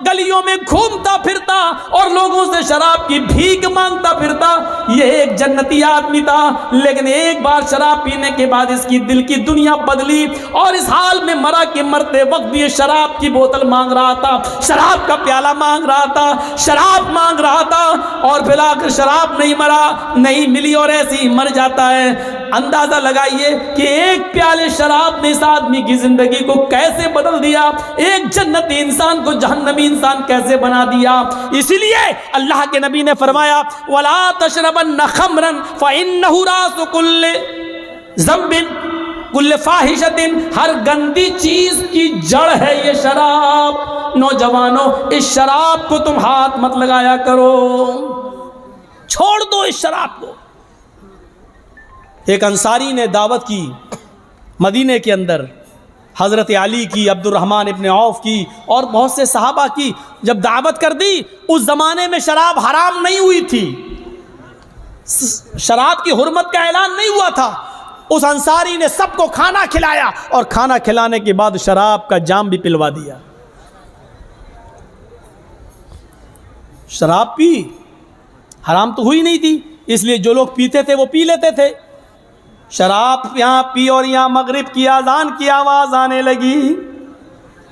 گلیوں میں گھومتا پھرتا اور لوگوں سے شراب کی بھیک مانگتا پھرتا۔ یہ ایک جنتی آدمی تھا، لیکن ایک بار شراب پینے کے بعد اس کی دل کی دنیا بدلی، اور اس حال میں مرا کہ مرتے وقت بھی یہ شراب کی بوتل مانگ رہا تھا، شراب کا پیالہ مانگ رہا تھا، شراب مانگ رہا تھا، اور بلا کر شراب نہیں مرا، نہیں ملی اور ایسی ہی مر جاتا ہے۔ اندازہ لگائیے کہ ایک پیالے شراب نے اس آدمی کی زندگی کو کیسے بدل دیا، ایک جنتی انسان کو جہنمی انسان کیسے بنا دیا۔ اسی لیے اللہ کے نبی نے فرمایا وَلَا تَشْرَبَنَّ خَمْرًا فَإِنَّهُ رَأْسُ كُلِّ ذَنبٍ كُلِّ فَاحِشَةٍ، ہر گندی چیز کی جڑ ہے یہ شراب۔ نوجوانوں، اس شراب کو تم ہاتھ مت لگایا کرو، چھوڑ دو اس شراب کو۔ ایک انصاری نے دعوت کی مدینے کے اندر، حضرت علی کی، عبد الرحمن ابن عوف کی اور بہت سے صحابہ کی جب دعوت کر دی۔ اس زمانے میں شراب حرام نہیں ہوئی تھی، شراب کی حرمت کا اعلان نہیں ہوا تھا۔ اس انصاری نے سب کو کھانا کھلایا، اور کھانا کھلانے کے بعد شراب کا جام بھی پلوا دیا۔ شراب پی، حرام تو ہوئی نہیں تھی، اس لیے جو لوگ پیتے تھے وہ پی لیتے تھے۔ شراب یہاں پی اور یہاں مغرب کی اذان کی آواز آنے لگی۔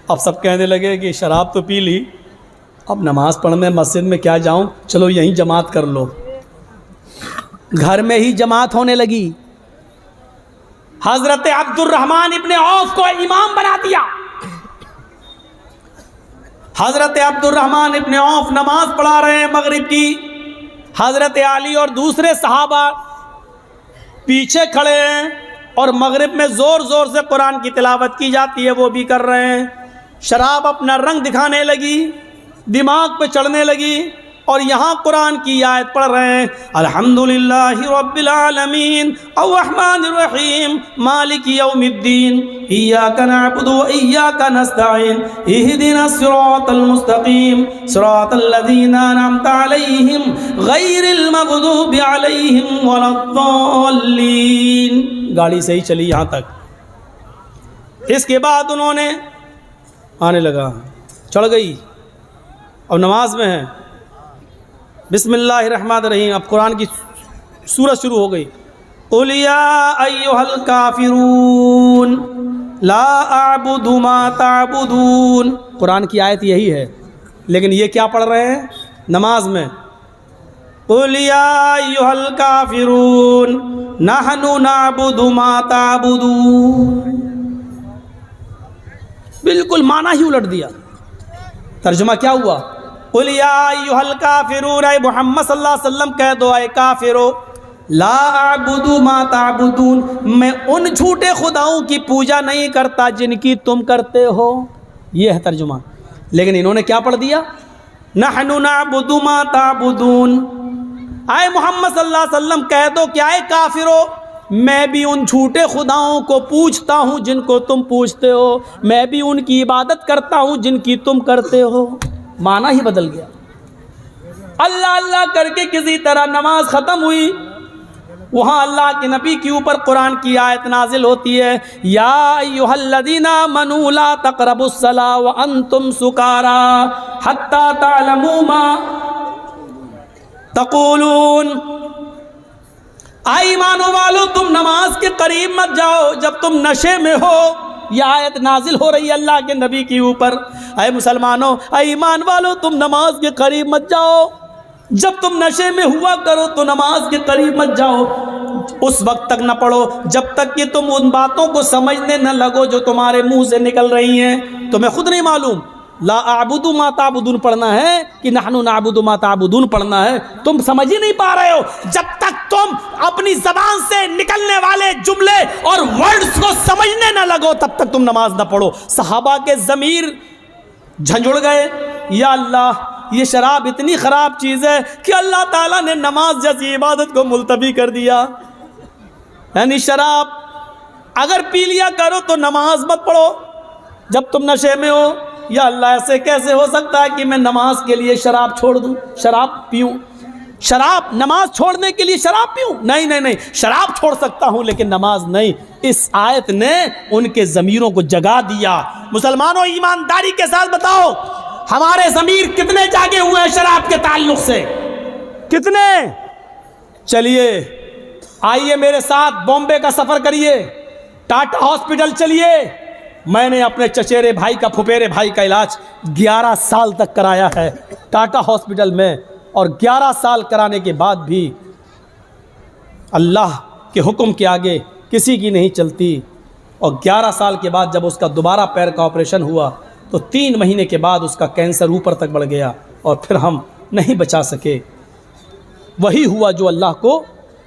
اب سب کہنے لگے کہ شراب تو پی لی، اب نماز پڑھنے مسجد میں کیا جاؤں، چلو یہیں جماعت کر لو۔ گھر میں ہی جماعت ہونے لگی۔ حضرت عبد الرحمن ابن عوف کو امام بنا دیا۔ حضرت عبد الرحمن ابن عوف نماز پڑھا رہے ہیں مغرب کی، حضرت علی اور دوسرے صحابہ پیچھے کھڑے ہیں، اور مغرب میں زور زور سے قرآن کی تلاوت کی جاتی ہے، وہ بھی کر رہے ہیں۔ شراب اپنا رنگ دکھانے لگی، دماغ پہ چڑھنے لگی، اور یہاں قرآن کی آیت پڑھ رہے ہیں الحمدللہ رب العالمین الرحمن الرحیم مالک یوم الدین ایاک نعبد و ایاک نستعین اہدنا الصراط المستقیم صراط الذین انعمت علیہم غیر المغضوب علیہم ولا الضالین۔ گاڑی صحیح چلی یہاں تک۔ اس کے بعد انہوں نے آنے لگا، چڑھ گئی اور نماز میں ہے. بسم اللہ الرحمن الرحیم. اب قرآن کی سورت شروع ہو گئی. قل یا ایھا الکافرون لا اعبد ما تعبدون. قرآن کی آیت یہی ہے، لیکن یہ کیا پڑھ رہے ہیں نماز میں؟ قل یا ایھا الکافرون نحن نعبد ما تعبدون. بالکل معنی ہی الٹ دیا. ترجمہ کیا ہوا؟ قل یا ایھا الکافرون، اے محمد صلی اللہ علیہ وسلم کہہ دو اے کافرو، لا اعبد ما تعبدون، میں ان جھوٹے خداؤں کی پوجا نہیں کرتا جن کی تم کرتے ہو. یہ ہے ترجمہ. لیکن انہوں نے کیا پڑھ دیا؟ نحن نعبد ما تعبدون. اے محمد صلی اللہ علیہ وسلم کہہ دو کہ اے کافرو، میں بھی ان جھوٹے خداؤں کو پوجتا ہوں جن کو تم پوجتے ہو، میں بھی ان کی عبادت کرتا ہوں جن کی تم کرتے ہو. معنی ہی بدل گیا. اللہ اللہ کر کے کسی طرح نماز ختم ہوئی. وہاں اللہ کے نبی کے اوپر قرآن کی آیت نازل ہوتی ہے، یا ایھا الذین آمنوا لا تقربوا الصلاۃ وانتم سکارى حتی تعلموا ما تقولون. ایمانو والو تم نماز کے قریب مت جاؤ جب تم نشے میں ہو. یہ آیت نازل ہو رہی ہے اللہ کے نبی کے اوپر. اے مسلمانوں، اے ایمان والو تم نماز کے قریب مت جاؤ جب تم نشے میں ہوا کرو، تو نماز کے قریب مت جاؤ. اس وقت تک نہ پڑھو جب تک کہ تم ان باتوں کو سمجھنے نہ لگو جو تمہارے منہ سے نکل رہی ہیں. تمہیں خود نہیں معلوم لا اعبد ما تعبدون پڑھنا ہے کہ نحن نعبد ما تعبدون پڑھنا ہے. تم سمجھ ہی نہیں پا رہے ہو. جب تک تم اپنی زبان سے نکلنے والے جملے اور ورڈز کو سمجھنے نہ لگو تب تک تم نماز نہ پڑھو. صحابہ کے ضمیر جھنجھڑ گئے. یا اللہ، یہ شراب اتنی خراب چیز ہے کہ اللہ تعالیٰ نے نماز جیسی عبادت کو ملتوی کر دیا. یعنی شراب اگر پی لیا کرو تو نماز مت پڑھو جب تم نشے میں ہو. یا اللہ، ایسے کیسے ہو سکتا ہے کہ میں نماز کے لیے شراب چھوڑ دوں، شراب پیوں؟ شراب نماز چھوڑنے کے لیے شراب پیوں؟ نہیں نہیں نہیں، شراب چھوڑ سکتا ہوں لیکن نماز نہیں. اس آیت نے ان کے ضمیروں کو جگا دیا. مسلمانوں، ایمانداری کے ساتھ بتاؤ، ہمارے ضمیر کتنے جاگے ہوئے ہیں شراب کے تعلق سے؟ کتنے؟ چلیے آئیے میرے ساتھ بامبے کا سفر کریے، ٹاٹا ہاسپٹل چلیے. میں نے اپنے چچیرے بھائی کا، پھپھیرے بھائی کا علاج 11 سال تک کرایا ہے ٹاٹا ہاسپٹل میں، اور 11 سال کرانے کے بعد بھی اللہ کے حکم کے آگے کسی کی نہیں چلتی. اور 11 سال کے بعد جب اس کا دوبارہ پیر کا آپریشن ہوا تو 3 مہینے کے بعد اس کا کینسر اوپر تک بڑھ گیا اور پھر ہم نہیں بچا سکے. وہی ہوا جو اللہ کو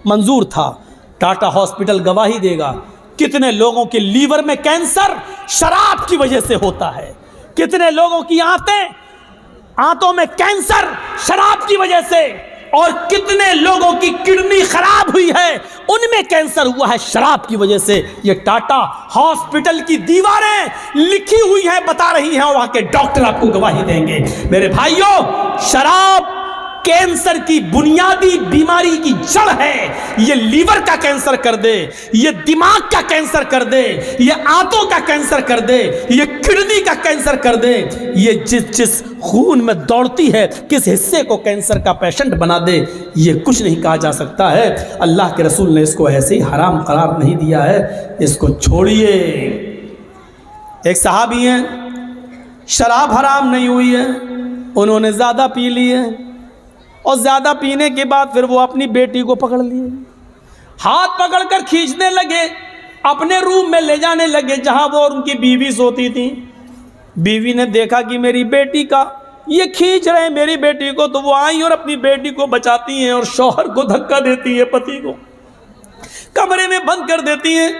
منظور تھا. ٹاٹا ہاسپٹل گواہی دے گا کتنے لوگوں کے لیور میں کینسر شراب کی وجہ سے ہوتا ہے، کتنے لوگوں کی آنتوں میں کینسر شراب کی وجہ سے، اور کتنے لوگوں کی کڈنی خراب ہوئی ہے ان میں کینسر ہوا ہے شراب کی وجہ سے. یہ ٹاٹا ہاسپٹل کی دیواریں لکھی ہوئی ہیں، بتا رہی ہیں، وہاں کے ڈاکٹر آپ کو گواہی دیں گے. میرے بھائیوں، شراب کینسر کی بنیادی بیماری کی جڑ ہے. یہ لیور کا کینسر کر دے، یہ دماغ کا کینسر کر دے، یہ آنتوں کا کینسر کر دے، یہ کڈنی کا کینسر کر دے. یہ جس خون میں دوڑتی ہے کس حصے کو کینسر کا پیشنٹ بنا دے، یہ کچھ نہیں کہا جا سکتا ہے. اللہ کے رسول نے اس کو ایسے ہی حرام قرار نہیں دیا ہے. اس کو چھوڑیے. ایک صحابی ہیں، شراب حرام نہیں ہوئی ہے، انہوں نے زیادہ پی لی ہے، اور زیادہ پینے کے بعد پھر وہ اپنی بیٹی کو پکڑ لیے، ہاتھ پکڑ کر کھینچنے لگے، اپنے روم میں لے جانے لگے جہاں وہ اور ان کی بیوی سوتی تھی. بیوی نے دیکھا کہ میری بیٹی کا یہ کھینچ رہے ہیں میری بیٹی کو، تو وہ آئیں اور اپنی بیٹی کو بچاتی ہیں اور شوہر کو دھکا دیتی ہے، پتی کو کمرے میں بند کر دیتی ہیں.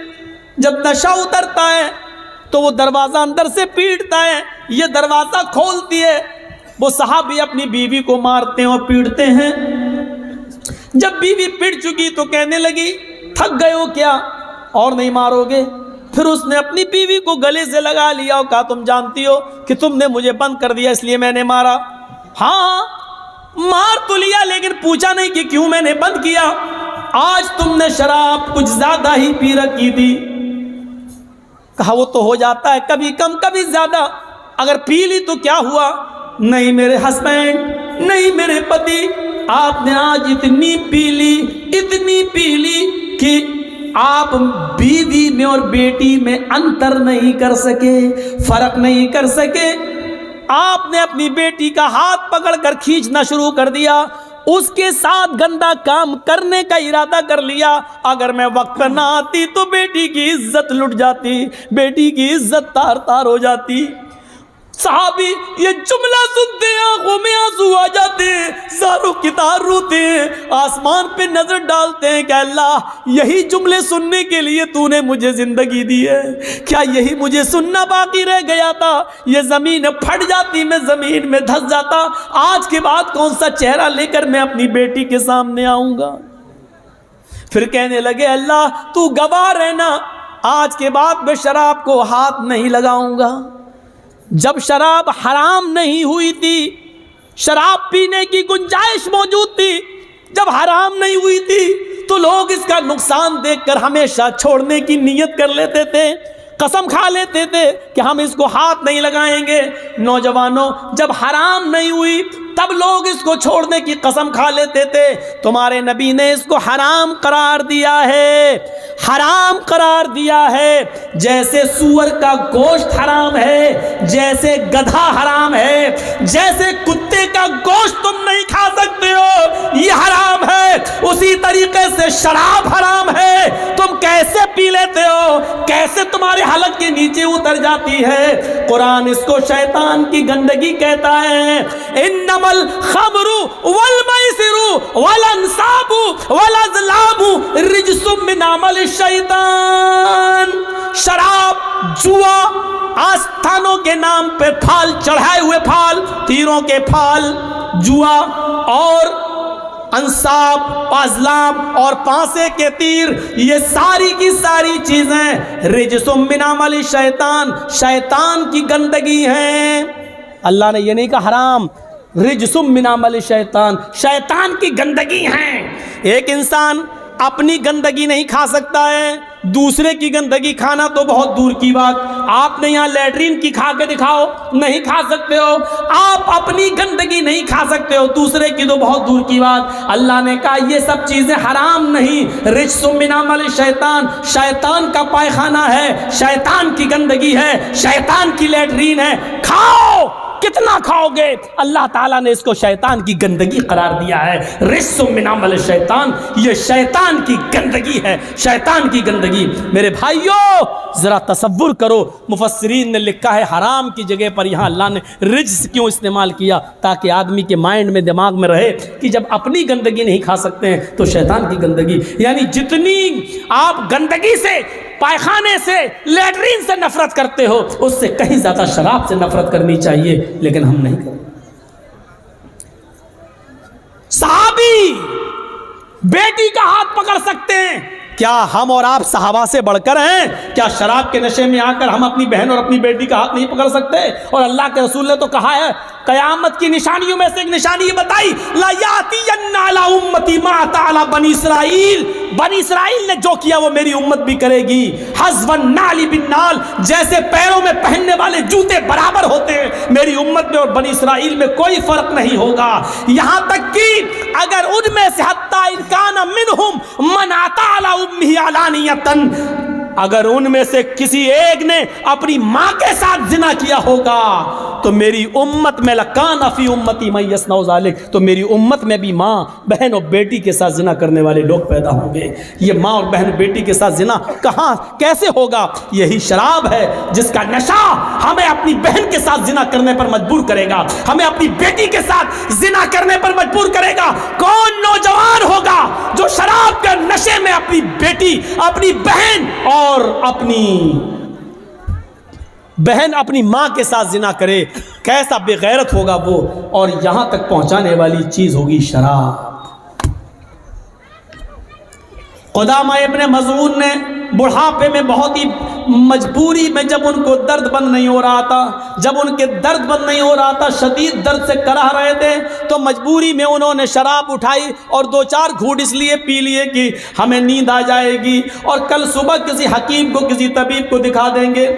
جب نشہ اترتا ہے تو وہ دروازہ اندر سے پیٹتا ہے، یہ دروازہ کھولتی ہے. وہ صحابی اپنی بیوی کو مارتے ہیں اور پیٹتے ہیں. جب بیوی پٹ چکی تو کہنے لگی تھک گئے ہو کیا اور نہیں مارو گے؟ پھر اس نے اپنی بیوی کو گلے سے لگا لیا اور کہا تم جانتی ہو کہ تم نے مجھے بند کر دیا اس لیے میں نے مارا. ہاں مار تو لیا لیکن پوچھا نہیں کہ کیوں میں نے بند کیا. آج تم نے شراب کچھ زیادہ ہی پی رکھی تھی. کہا وہ تو ہو جاتا ہے کبھی کم کبھی زیادہ. اگر پی لی تو کیا ہوا؟ نہیں میرے ہسبینڈ، نہیں میرے پتی، آپ نے آج اتنی پی لی کہ آپ بیوی میں اور بیٹی میں انتر نہیں کر سکے، فرق نہیں کر سکے۔ آپ نے اپنی بیٹی کا ہاتھ پکڑ کر کھینچنا شروع کر دیا، اس کے ساتھ گندا کام کرنے کا ارادہ کر لیا۔ اگر میں وقت پر نہ آتی تو بیٹی کی عزت لٹ جاتی، بیٹی کی عزت تار تار ہو جاتی۔ صحابی یہ جملہ سنتے ہیں آنکھوں میں آنسو آ جاتے ہیں، زاروں کی تار روتے ہیں، آسمان پہ نظر ڈالتے ہیں کہ اللہ یہی جملے سننے کے لیے تو نے مجھے زندگی دی ہے، کیا یہی مجھے سننا باقی رہ گیا تھا؟ یہ زمین پھٹ جاتی، میں زمین میں دھس جاتا، آج کے بعد کون سا چہرہ لے کر میں اپنی بیٹی کے سامنے آؤں گا؟ پھر کہنے لگے اللہ تو گواہ رہنا، آج کے بعد میں شراب کو ہاتھ نہیں لگاؤں گا۔ جب شراب حرام نہیں ہوئی تھی، شراب پینے کی گنجائش موجود تھی، جب حرام نہیں ہوئی تھی تو لوگ اس کا نقصان دیکھ کر ہمیشہ چھوڑنے کی نیت کر لیتے تھے، قسم کھا لیتے تھے کہ ہم اس کو ہاتھ نہیں لگائیں گے۔ نوجوانوں، جب حرام نہیں ہوئی تب لوگ اس کو چھوڑنے کی قسم کھا لیتے تھے، تمہارے نبی نے اس کو حرام قرار دیا ہے، حرام قرار دیا ہے۔ جیسے سور کا گوشت حرام ہے، جیسے گدھا حرام ہے، جیسے کتے کا گوشت تم نہیں کھا سکتے ہو، یہ حرام ہے، اسی طریقے سے شراب حرام ہے۔ تم کیسے پی لیتے ہو، کیسے تمہارے حلق کے نیچے اتر جاتی ہے؟ قرآن اس کو شیطان کی گندگی کہتا ہے۔ انما الخمر والمیسر والانصاب والازلام رجس من عمل الشیطان۔ شراب، جوا، آستانوں کے نام پہ پھال چڑھائے ہوئے پھال، تیروں کے پھال، جوا اور انصاب، ازلام اور پانسے کے تیر، یہ ساری کی ساری چیزیں رجس من عمل الشیطان، شیطان کی گندگی ہیں۔ اللہ نے یہ نہیں کہا حرام، رجس من عمل الشیطان، شیطان کی گندگی ہیں۔ ایک انسان اپنی گندگی نہیں کھا سکتا ہے، دوسرے کی گندگی کھانا تو بہت دور کی بات۔ آپ نے یہاں لیٹرین کی کھا کے دکھاؤ، نہیں کھا سکتے ہو۔ آپ اپنی گندگی نہیں کھا سکتے ہو، دوسرے کی تو بہت دور کی بات۔ اللہ نے کہا یہ سب چیزیں حرام نہیں، رجس من عمل الشیطان، شیطان کا پائخانہ ہے، شیطان کی گندگی ہے، شیطان کی لیٹرین ہے، کھاؤ۔ کتنا کھاؤ گے؟ اللہ تعالیٰ نے اس کو شیطان کی گندگی قرار دیا ہے، رجس من عمل الشیطان، یہ شیطان کی گندگی ہے، شیطان کی گندگی۔ میرے بھائیوں ذرا تصور کرو، مفسرین نے لکھا ہے حرام کی جگہ پر یہاں اللہ نے رجس کیوں استعمال کیا؟ تاکہ آدمی کے مائنڈ میں، دماغ میں رہے کہ جب اپنی گندگی نہیں کھا سکتے ہیں تو شیطان کی گندگی، یعنی جتنی آپ گندگی سے، پائخانے سے، لیٹرین سے نفرت کرتے ہو، اس سے کہیں زیادہ شراب سے نفرت کرنی چاہیے، لیکن ہم نہیں کرتے۔ صحابی بیٹی کا ہاتھ پکڑ سکتے ہیں، کیا ہم اور آپ صحابہ سے بڑھ کر ہیں؟ کیا شراب کے نشے میں آ کر ہم اپنی بہن اور اپنی بیٹی کا ہاتھ نہیں پکڑ سکتے؟ اور اللہ کے رسول نے تو کہا ہے، قیامت کی نشانیوں میں سے ایک نشانی یہ بتائی، لا یاتین علی امتی ما اتی علی بنی اسرائیل، بنی اسرائیل نے جو کیا وہ میری امت بھی کرے گی۔ حذو النعل بالنعل، جیسے پیروں میں پہننے والے جوتے برابر ہوتے ہیں، میری امت میں اور بنی اسرائیل میں کوئی فرق نہیں ہوگا۔ یہاں تک کہ اگر ان میں سے حتی ان کان منہم من اتی علی امہ علانیۃ، اگر ان میں سے کسی ایک نے اپنی ماں کے ساتھ زنا کیا ہوگا تو میری امت میں لکان فی امتی من یصنع ذلک، تو میری امت میں بھی ماں، بہن اور بیٹی کے ساتھ زنا کرنے والے لوگ پیدا ہوں گے۔ یہ ماں اور بہن بیٹی کے ساتھ زنا کہاں کیسے ہوگا؟ یہی شراب ہے جس کا نشہ ہمیں اپنی بہن کے ساتھ زنا کرنے پر مجبور کرے گا، ہمیں اپنی بیٹی کے ساتھ زنا کرنے پر مجبور کرے گا۔ کون نوجوان ہوگا جو شراب کے نشے میں اپنی بیٹی، اپنی بہن اور اپنی ماں کے ساتھ زنا کرے؟ کیسا بے غیرت ہوگا وہ، اور یہاں تک پہنچانے والی چیز ہوگی شراب۔ قدامہ ابن مظعون نے بڑھاپے میں بہت ہی مجبوری میں جب ان کو درد بند نہیں ہو رہا تھا جب ان کے درد بند نہیں ہو رہا تھا، شدید درد سے کرہ رہے تھے، تو مجبوری میں انہوں نے شراب اٹھائی اور 2-4 گھونٹ اس لیے پی لیے کہ ہمیں نیند آ جائے گی اور کل صبح کسی حکیم کو، کسی طبیب کو دکھا دیں گے۔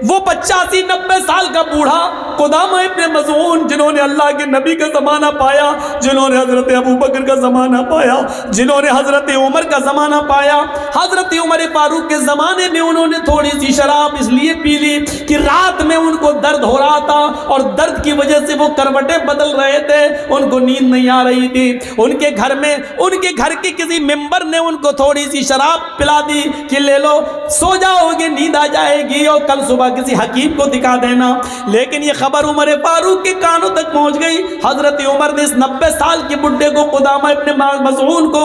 وہ 85-90 سال کا بوڑھا قدامہ ابن مظعون، جنہوں نے اللہ کے نبی کا زمانہ پایا، جنہوں نے حضرت ابوبکر کا زمانہ پایا، جنہوں نے حضرت عمر کا زمانہ پایا، حضرت عمر فاروق کے زمانے میں انہوں نے تھوڑی سی شراب اس لیے پی لی کہ رات میں ان کو درد ہو رہا تھا اور درد کی وجہ سے وہ کروٹیں بدل رہے تھے، ان کو نیند نہیں آ رہی تھی۔ ان کے گھر میں، ان کے گھر کے کسی ممبر نے ان کو تھوڑی سی شراب پلا دی کہ لے لو، سو جاؤ گے، نیند آ جائے گی اور کل صبح کسی حکیم کو دکھا دینا۔ لیکن یہ خبر عمر فاروق کے کانوں تک پہنچ گئی۔ حضرت عمر نے اس 90 سال کے بڈھے کو، قدامہ ابن مظعون کو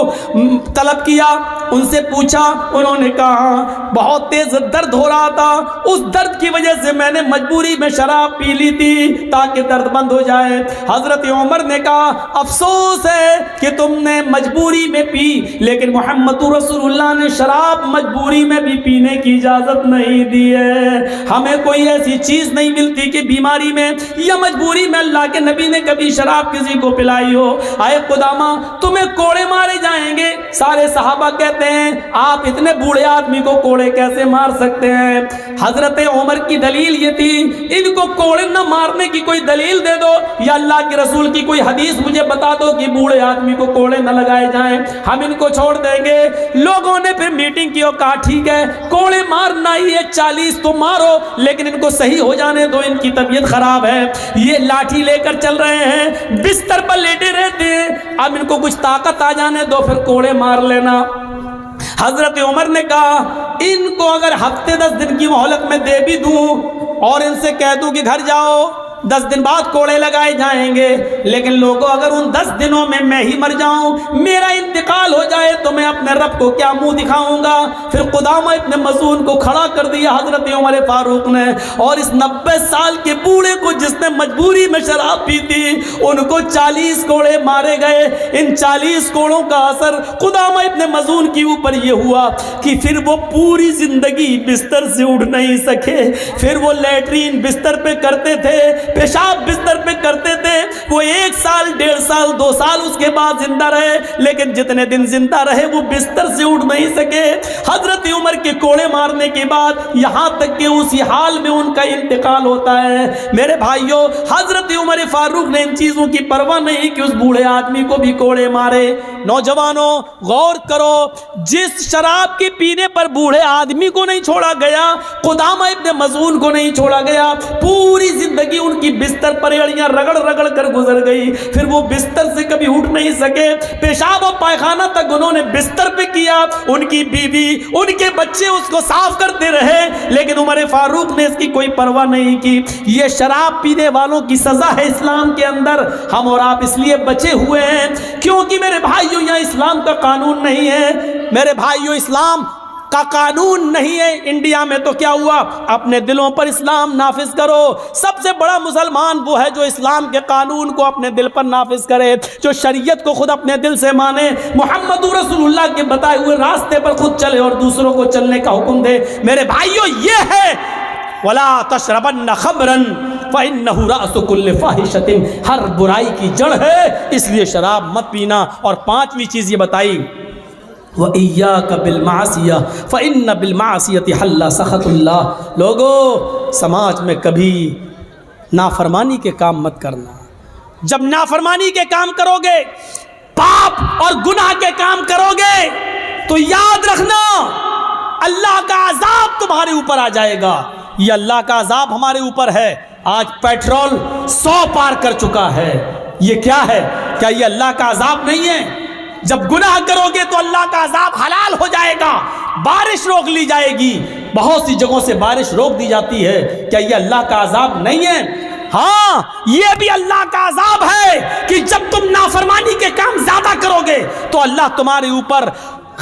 طلب کیا، ان سے پوچھا، انہوں نے کہا بہت تیز درد ہو رہا تھا، اس درد کی وجہ سے میں نے مجبوری میں شراب پی لی تھی تاکہ درد بند ہو جائے۔ حضرت عمر نے کہا افسوس ہے کہ تم نے مجبوری میں پی، لیکن محمد رسول اللہ نے شراب مجبوری میں بھی پینے کی اجازت نہیں دی ہے۔ ہمیں کوئی ایسی چیز نہیں ملتی کہ بیماری میں یا مجبوری میں اللہ کے نبی نے کبھی شراب کسی کو پلائی ہو۔ آئے قدامہ تمہیں کوڑے مارے جائیں گے۔ سارے صحابہ کہتے ہیں آپ اتنے بوڑھے آدمی کو کوڑے کیسے مار سکتے ہیں؟ حضرت عمر کی دلیل یہ تھی ان کو کوڑے نہ مارنے کی کوئی دلیل دے دو یا اللہ کے رسول کی کوئی حدیث مجھے بتا دو کہ بوڑھے آدمی کو کوڑے نہ لگائے جائیں، ہم ان کو چھوڑ دیں گے۔ لوگوں نے پھر میٹنگ کی اور کہا ٹھیک ہے کوڑے مارنا ہی ہے، 40 تو مارو، لیکن ان کو صحیح ہو جانے دو، ان کی طبیعت خراب ہے، یہ لاٹھی لے کر چل رہے ہیں، بستر پر لیٹے رہتے ہیں، اب ان کو کچھ طاقت آ جانے دو پھر کوڑے مار لینا۔ حضرت عمر نے کہا ان کو اگر ہفتے 10 دن کی مہلت میں دے بھی دوں اور ان سے کہہ دوں کہ گھر جاؤ 10 دن بعد کوڑے لگائے جائیں گے، لیکن لوگوں اگر ان 10 دنوں میں ہی مر جاؤں، میرا انتقال ہو جائے تو میں اپنے رب کو کیا منہ دکھاؤں گا؟ پھر قدامہ ابن مظعون کو کھڑا کر دیا حضرت عمر فاروق نے، اور اس 90 سال کے بوڑھے کو جس نے مجبوری میں شراب پی تھی ان کو 40 کوڑے مارے گئے۔ ان 40 کوڑوں کا اثر قدامہ ابن مظعون کے اوپر یہ ہوا کہ پھر وہ پوری زندگی بستر سے اٹھ نہیں سکے، پھر وہ لیٹرین بستر پہ کرتے تھے، پیشاب بستر پہ کرتے تھے، وہ 1 سال 1.5 سال 2 سال اس کے بعد زندہ رہے، لیکن جتنے دن زندہ رہے وہ بستر سے اٹھ نہیں سکے۔ حضرت عمر کے کوڑے مارنے کے بعد یہاں تک کہ اسی حال میں ان کا انتقال ہوتا ہے۔ میرے بھائیوں، حضرت عمر فاروق نے ان چیزوں کی پرواہ نہیں کہ اس بوڑھے آدمی کو بھی کوڑے مارے۔ نوجوانوں غور کرو، جس شراب کے پینے پر بوڑھے آدمی کو نہیں چھوڑا گیا، قدامہ ابن مظعون کو نہیں چھوڑا گیا، پوری زندگی ان کی بستر پر ایڑیاں رگڑ رگڑ کر گزر گئی، پھر وہ بستر سے کبھی اٹھ نہیں سکے، پیشاب اور پائخانہ تک انہوں نے بستر پہ کیا، ان کی بیوی ان کے بچے اس کو صاف کرتے رہے، لیکن عمر فاروق نے اس کی کوئی پرواہ نہیں کی۔ یہ شراب پینے والوں کی سزا ہے اسلام کے اندر، ہم اور آپ اس لیے بچے ہوئے ہیں کیونکہ میرے بھائیوں یہاں اسلام کا قانون نہیں ہے۔ میرے بھائیوں اسلام کا قانون نہیں ہے۔ انڈیا میں تو کیا ہوا؟ اپنے دلوں پر اسلام نافذ کرو۔ سب سے بڑا مسلمان وہ ہے جو اسلام کے قانون کو اپنے دل پر نافذ کرے، جو شریعت کو خود اپنے دل سے مانے، محمد رسول اللہ کے بتائے ہوئے راستے پر خود چلے اور دوسروں کو چلنے کا حکم دے۔ میرے بھائیوں یہ ہے وَلَا تَشْرَبَنَّ خَمْرًا فَإِنَّهُ رَأْسُ كُلِّ فَاحِشَةٍ، ہر برائی کی جڑ ہے، اس لیے شراب مت پینا۔ اور 5ویں چیز یہ بتائی وَإِيَّاكَ بِالْمَعْصِيَةِ فَإِنَّ بِالْمَعْصِيَةِ حَلَّ سَخَطُ اللَّهِ۔ لوگو سماج میں کبھی نافرمانی کے کام مت کرنا۔ جب نافرمانی کے کام کرو گے، پاپ اور گناہ کے کام کرو گے تو یاد رکھنا اللہ کا عذاب تمہارے اوپر آ جائے گا۔ یہ اللہ کا عذاب ہمارے اوپر ہے۔ آج پیٹرول 100 پار کر چکا ہے، یہ کیا ہے؟ کیا یہ اللہ کا عذاب نہیں ہے؟ جب گناہ کرو گے تو اللہ کا عذاب حلال ہو جائے گا، بارش روک لی جائے گی، بہت سی جگہوں سے بارش روک دی جاتی ہے۔ کیا یہ اللہ کا عذاب نہیں ہے؟ ہاں یہ بھی اللہ کا عذاب ہے کہ جب تم نافرمانی کے کام زیادہ کرو گے تو اللہ تمہارے اوپر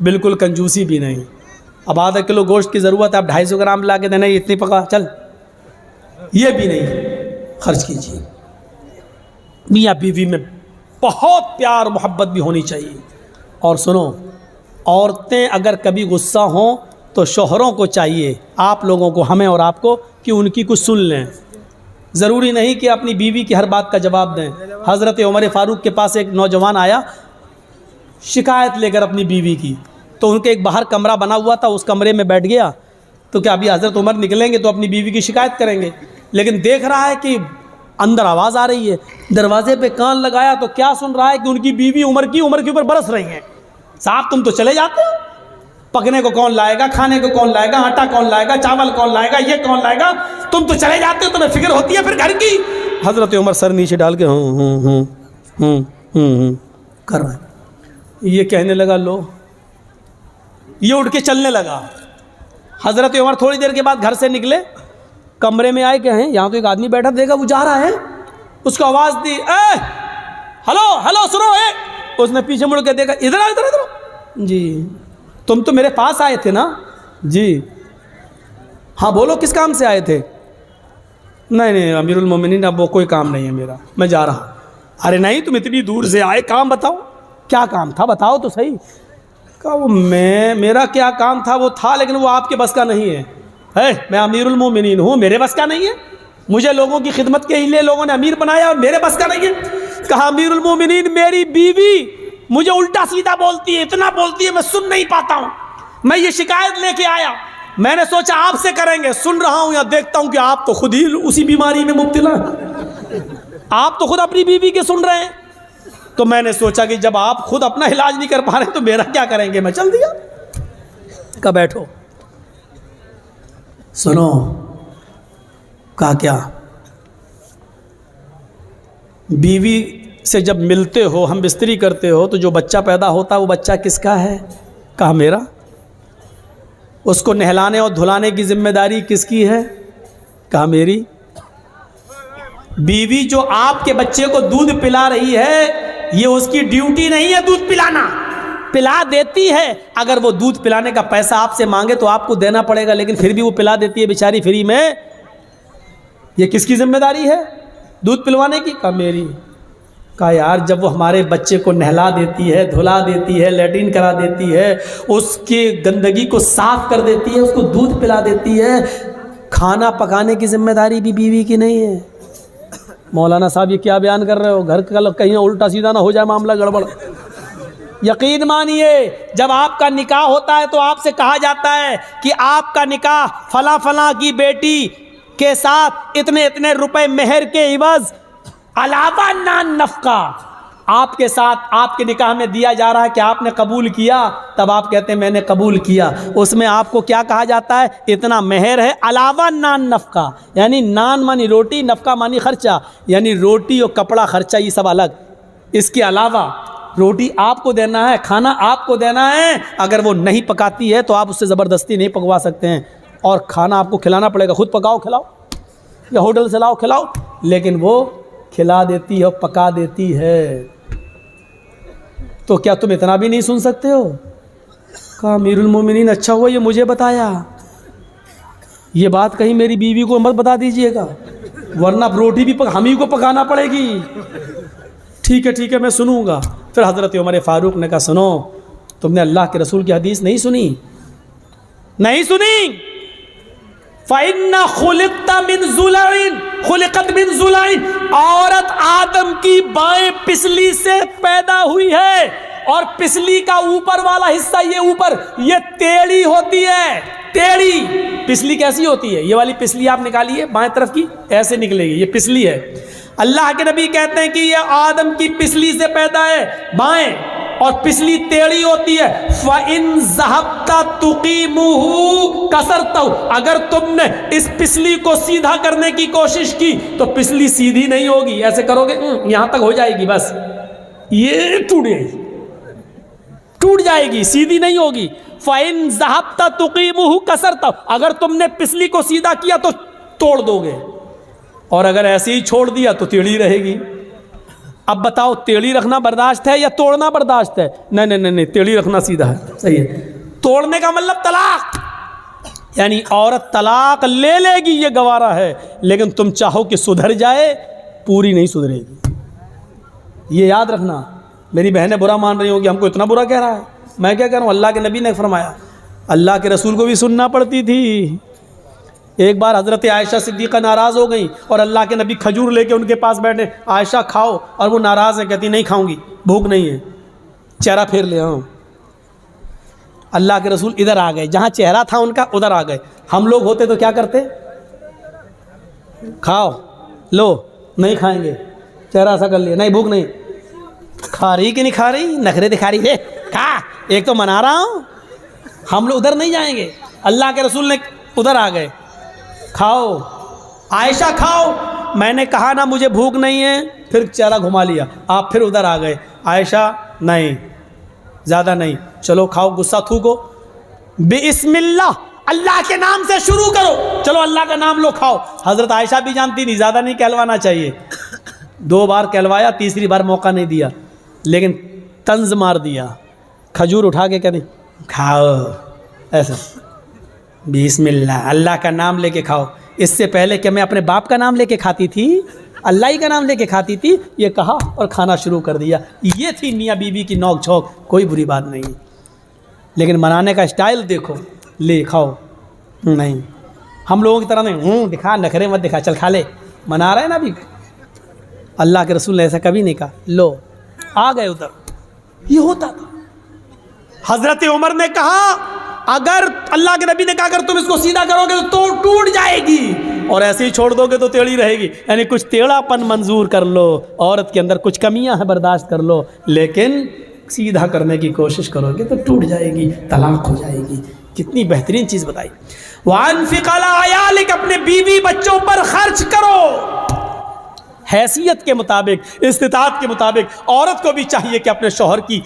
بالکل کنجوسی بھی نہیں. اب آدھا کلو گوشت کی ضرورت ہے, آپ 250 گرام لا کے دینا, اتنی پکا چل, یہ بھی نہیں خرچ کیجیے. میاں بیوی میں بہت پیار محبت بھی ہونی چاہیے. اور سنو, عورتیں اگر کبھی غصہ ہوں تو شوہروں کو چاہیے, آپ لوگوں کو, ہمیں اور آپ کو, کہ ان کی کچھ سن لیں. ضروری نہیں کہ اپنی بیوی کی ہر بات کا جواب دیں. حضرت عمر فاروق کے پاس ایک نوجوان آیا شکایت لے کر اپنی بیوی کی, تو ان کے ایک باہر کمرہ بنا ہوا تھا, اس کمرے میں بیٹھ گیا. تو کیا ابھی حضرت عمر نکلیں گے تو اپنی بیوی کی شکایت کریں گے, لیکن دیکھ رہا ہے کہ اندر آواز آ رہی ہے. دروازے پہ کان لگایا تو کیا سن رہا ہے کہ ان کی بیوی عمر کے اوپر برس رہی ہیں. صاحب تم تو چلے جاتے ہو, پکنے کو کون لائے گا, کھانے کو کون لائے گا, آٹا کون لائے گا, چاول کون لائے گا, یہ کون لائے گا, تم تو چلے جاتے ہو, تمہیں فکر ہوتی ہے پھر گھر کی. حضرت عمر سر نیچے ڈال کے کر رہے ہیں. یہ کہنے لگا لو, یہ اٹھ کے چلنے لگا. حضرت عمر تھوڑی دیر کے بعد گھر سے نکلے, کمرے میں آئے, کہیں یہاں تو ایک آدمی بیٹھا, دیکھا وہ جا رہا ہے, اس کو آواز دی, اے ہلو ہلو سنو, اس نے پیچھے مڑ کے دیکھا, ادھر آؤ ادھر ادھر. جی تم تو میرے پاس آئے تھے نا. جی ہاں بولو کس کام سے آئے تھے. نہیں امیر المومنین اب وہ کوئی کام نہیں ہے میرا, میں جا رہا ہوں. ارے نہیں تم اتنی دور سے آئے, کام بتاؤ. کیا کام تھا بتاؤ تو صحیح. کہا وہ میرا کیا کام تھا, وہ تھا لیکن وہ آپ کے بس کا نہیں ہے. میں امیر المومنین ہوں, میرے بس کا نہیں ہے. مجھے لوگوں کی خدمت کے لیے لوگوں نے امیر بنایا اور میرے بس کا نہیں ہے. کہا امیر المومنین میری بیوی مجھے الٹا سیدھا بولتی ہے, اتنا بولتی ہے میں سن نہیں پاتا ہوں. میں یہ شکایت لے کے آیا, میں نے سوچا آپ سے کریں گے. سن رہا ہوں یا دیکھتا ہوں کہ آپ تو خود ہی اسی بیماری میں مبتلا ہیں, آپ تو خود اپنی بیوی کے سن رہے ہیں. تو میں نے سوچا کہ جب آپ خود اپنا علاج نہیں کر پا رہے تو میرا کیا کریں گے, میں چل دیا. کہا بیٹھو. سنو, کہا کیا. بیوی سے جب ملتے ہو, ہم بستری کرتے ہو, تو جو بچہ پیدا ہوتا ہے وہ بچہ کس کا ہے. کہا میرا. اس کو نہلانے اور دھلانے کی ذمہ داری کس کی ہے. کہا میری. بیوی جو آپ کے بچے کو دودھ پلا رہی ہے, یہ اس کی ڈیوٹی نہیں ہے دودھ پلانا, پلا دیتی ہے. اگر وہ دودھ پلانے کا پیسہ آپ سے مانگے تو آپ کو دینا پڑے گا, لیکن پھر بھی وہ پلا دیتی ہے بیچاری فری میں. یہ کس کی ذمہ داری ہے دودھ پلوانے کی. کہا میری. کہا یار جب وہ ہمارے بچے کو نہلا دیتی ہے, دھلا دیتی ہے, لیٹرین کرا دیتی ہے, اس کی گندگی کو صاف کر دیتی ہے, اس کو دودھ پلا دیتی ہے, کھانا پکانے کی ذمہ داری بھی بیوی کی نہیں ہے. مولانا صاحب یہ کیا بیان کر رہے ہو, گھر کا کہیں الٹا سیدھا نہ ہو جائے معاملہ گڑبڑ. یقین مانیے جب آپ کا نکاح ہوتا ہے تو آپ سے کہا جاتا ہے کہ آپ کا نکاح فلاں فلاں کی بیٹی کے ساتھ اتنے اتنے روپے مہر کے عوض علاوہ نان نفقہ آپ کے ساتھ آپ کے نکاح میں دیا جا رہا ہے. کہ آپ نے قبول کیا, تب آپ کہتے ہیں میں نے قبول کیا. اس میں آپ کو کیا کہا جاتا ہے, اتنا مہر ہے علاوہ نان نفقہ, یعنی نان مانی روٹی, نفقہ مانی خرچہ, یعنی روٹی اور کپڑا خرچہ یہ سب الگ. اس کے علاوہ روٹی آپ کو دینا ہے, کھانا آپ کو دینا ہے. اگر وہ نہیں پکاتی ہے تو آپ اس سے زبردستی نہیں پکوا سکتے ہیں, اور کھانا آپ کو کھلانا پڑے گا. خود پکاؤ کھلاؤ یا ہوٹل سے لاؤ کھلاؤ, لیکن وہ کھلا دیتی ہے اور پکا دیتی ہے. تو کیا تم اتنا بھی نہیں سن سکتے ہو. کہا امیر المومنین اچھا ہوا یہ مجھے بتایا, یہ بات کہیں میری بیوی کو مت بتا دیجئے گا, ورنہ روٹی بھی ہم ہی کو پکانا پڑے گی. ٹھیک ہے میں سنوں گا. پھر حضرت عمر فاروق نے کہا سنو, تم نے اللہ کے رسول کی حدیث نہیں سنی. فَإِنَّ خُلِقَتْ مِنْ ضُلَعٍ, عورت آدم کی بائیں پسلی سے پیدا ہوئی ہے, اور پسلی کا اوپر والا حصہ یہ اوپر یہ ٹیڑھی ہوتی ہے. ٹیڑھی پسلی کیسی ہوتی ہے, یہ والی پسلی آپ نکالیے بائیں طرف کی, ایسے نکلے گی, یہ پسلی ہے. اللہ کے نبی کہتے ہیں کہ یہ آدم کی پسلی سے پیدا ہے بائیں, اور پسلی ٹیڑھی ہوتی ہے. فَإِن ذَهَبْتَ تُقِيمُهُ كَسَرْتَهُ, اگر تم نے اس پسلی کو سیدھا کرنے کی کوشش کی تو پسلی سیدھی نہیں ہوگی. ایسے کرو گے یہاں تک ہو جائے گی, بس یہ ٹوٹ جائے گی, سیدھی نہیں ہوگی. فَإِن ذَهَبْتَ تُقِيمُهُ كَسَرْتَهُ, اگر تم نے پسلی کو سیدھا کیا تو توڑ دو گے, اور اگر ایسے ہی چھوڑ دیا تو ٹیڑھی رہے گی. اب بتاؤ تیڑی رکھنا برداشت ہے یا توڑنا برداشت ہے؟ نہیں، تیڑی رکھنا سیدھا ہے، صحیح ہے۔ توڑنے کا مطلب طلاق، یعنی عورت طلاق لے لے گی یہ گوارا ہے، لیکن تم چاہو کہ سدھر جائے، پوری نہیں سدھرے گی، یہ یاد رکھنا۔ میری بہنیں برا مان رہی ہوں کہ ہم کو اتنا برا کہہ رہا ہے، میں کیا کہہ رہا ہوں، اللہ کے نبی نے فرمایا، اللہ کے رسول کو بھی سننا پڑتی تھی۔ ایک بار حضرت عائشہ صدیقہ ناراض ہو گئیں اور اللہ کے نبی کھجور لے کے ان کے پاس بیٹھے، عائشہ کھاؤ، اور وہ ناراض ہیں، کہتی نہیں کھاؤں گی، بھوک نہیں ہے، چہرہ پھیر لے آؤں۔ اللہ کے رسول ادھر آ گئے، جہاں چہرہ تھا ان کا ادھر آ گئے۔ ہم لوگ ہوتے تو کیا کرتے؟ کھاؤ، لو، نہیں کھائیں گے، چہرہ ایسا کر لیا، نہیں بھوک نہیں، کھا رہی کہ نہیں کھا رہی، نخرے دکھا رہی ہے، کھا، ایک تو منا رہا ہوں۔ ہم لوگ ادھر نہیں جائیں گے، اللہ کے رسول نے ادھر آ گئے، کھاؤ عائشہ کھاؤ، میں نے کہا نا مجھے بھوک نہیں ہے، پھر چہرہ گھما لیا، آپ پھر ادھر آ گئے، عائشہ نہیں، زیادہ نہیں، چلو کھاؤ، غصہ تھوکو، بسم اللہ، اللہ کے نام سے شروع کرو، چلو اللہ کا نام لو، کھاؤ۔ حضرت عائشہ بھی جانتی نہیں زیادہ نہیں کہلوانا چاہیے، 2 بار کہلوایا، تیسری بار موقع نہیں دیا، لیکن طنز مار دیا، کھجور اٹھا کے کہتے کھاؤ، ایسا بسم اللہ، اللہ کا نام لے کے کھاؤ۔ اس سے پہلے کہ میں اپنے باپ کا نام لے کے کھاتی تھی، اللہ ہی کا نام لے کے کھاتی تھی، یہ کہا اور کھانا شروع کر دیا۔ یہ تھی میاں بیوی کی نوک جھونک، کوئی بری بات نہیں، لیکن منانے کا اسٹائل دیکھو، لے کھاؤ، نہیں ہم لوگوں کی طرح نہیں، دکھا، نخرے مت دکھا، چل کھا لے، منا رہے ہیں نا ابھی۔ اللہ کے رسول نے ایسا کبھی نہیں کہا، لو، آ گئے ادھر، یہ ہوتا تھا۔ حضرت عمر نے کہا اگر اللہ کے نبی نے کہا اگر تم اس کو سیدھا کرو گے تو ٹوٹ جائے گی، اور ایسے ہی چھوڑ دو گے تو ٹیڑھی رہے گی، یعنی کچھ ٹیڑھا پن منظور کر لو، عورت کے اندر کچھ کمیاں ہیں برداشت کر لو، لیکن سیدھا کرنے کی کوشش کرو گے تو ٹوٹ جائے گی، طلاق ہو جائے گی۔ کتنی بہترین چیز بتائی، وَأَنفِقْ عَلَىٰ عَيَالِكَ، اپنے بیوی بچوں پر خرچ کرو، حیثیت کے مطابق، استطاعت کے مطابق۔ عورت کو بھی چاہیے کہ اپنے شوہر کی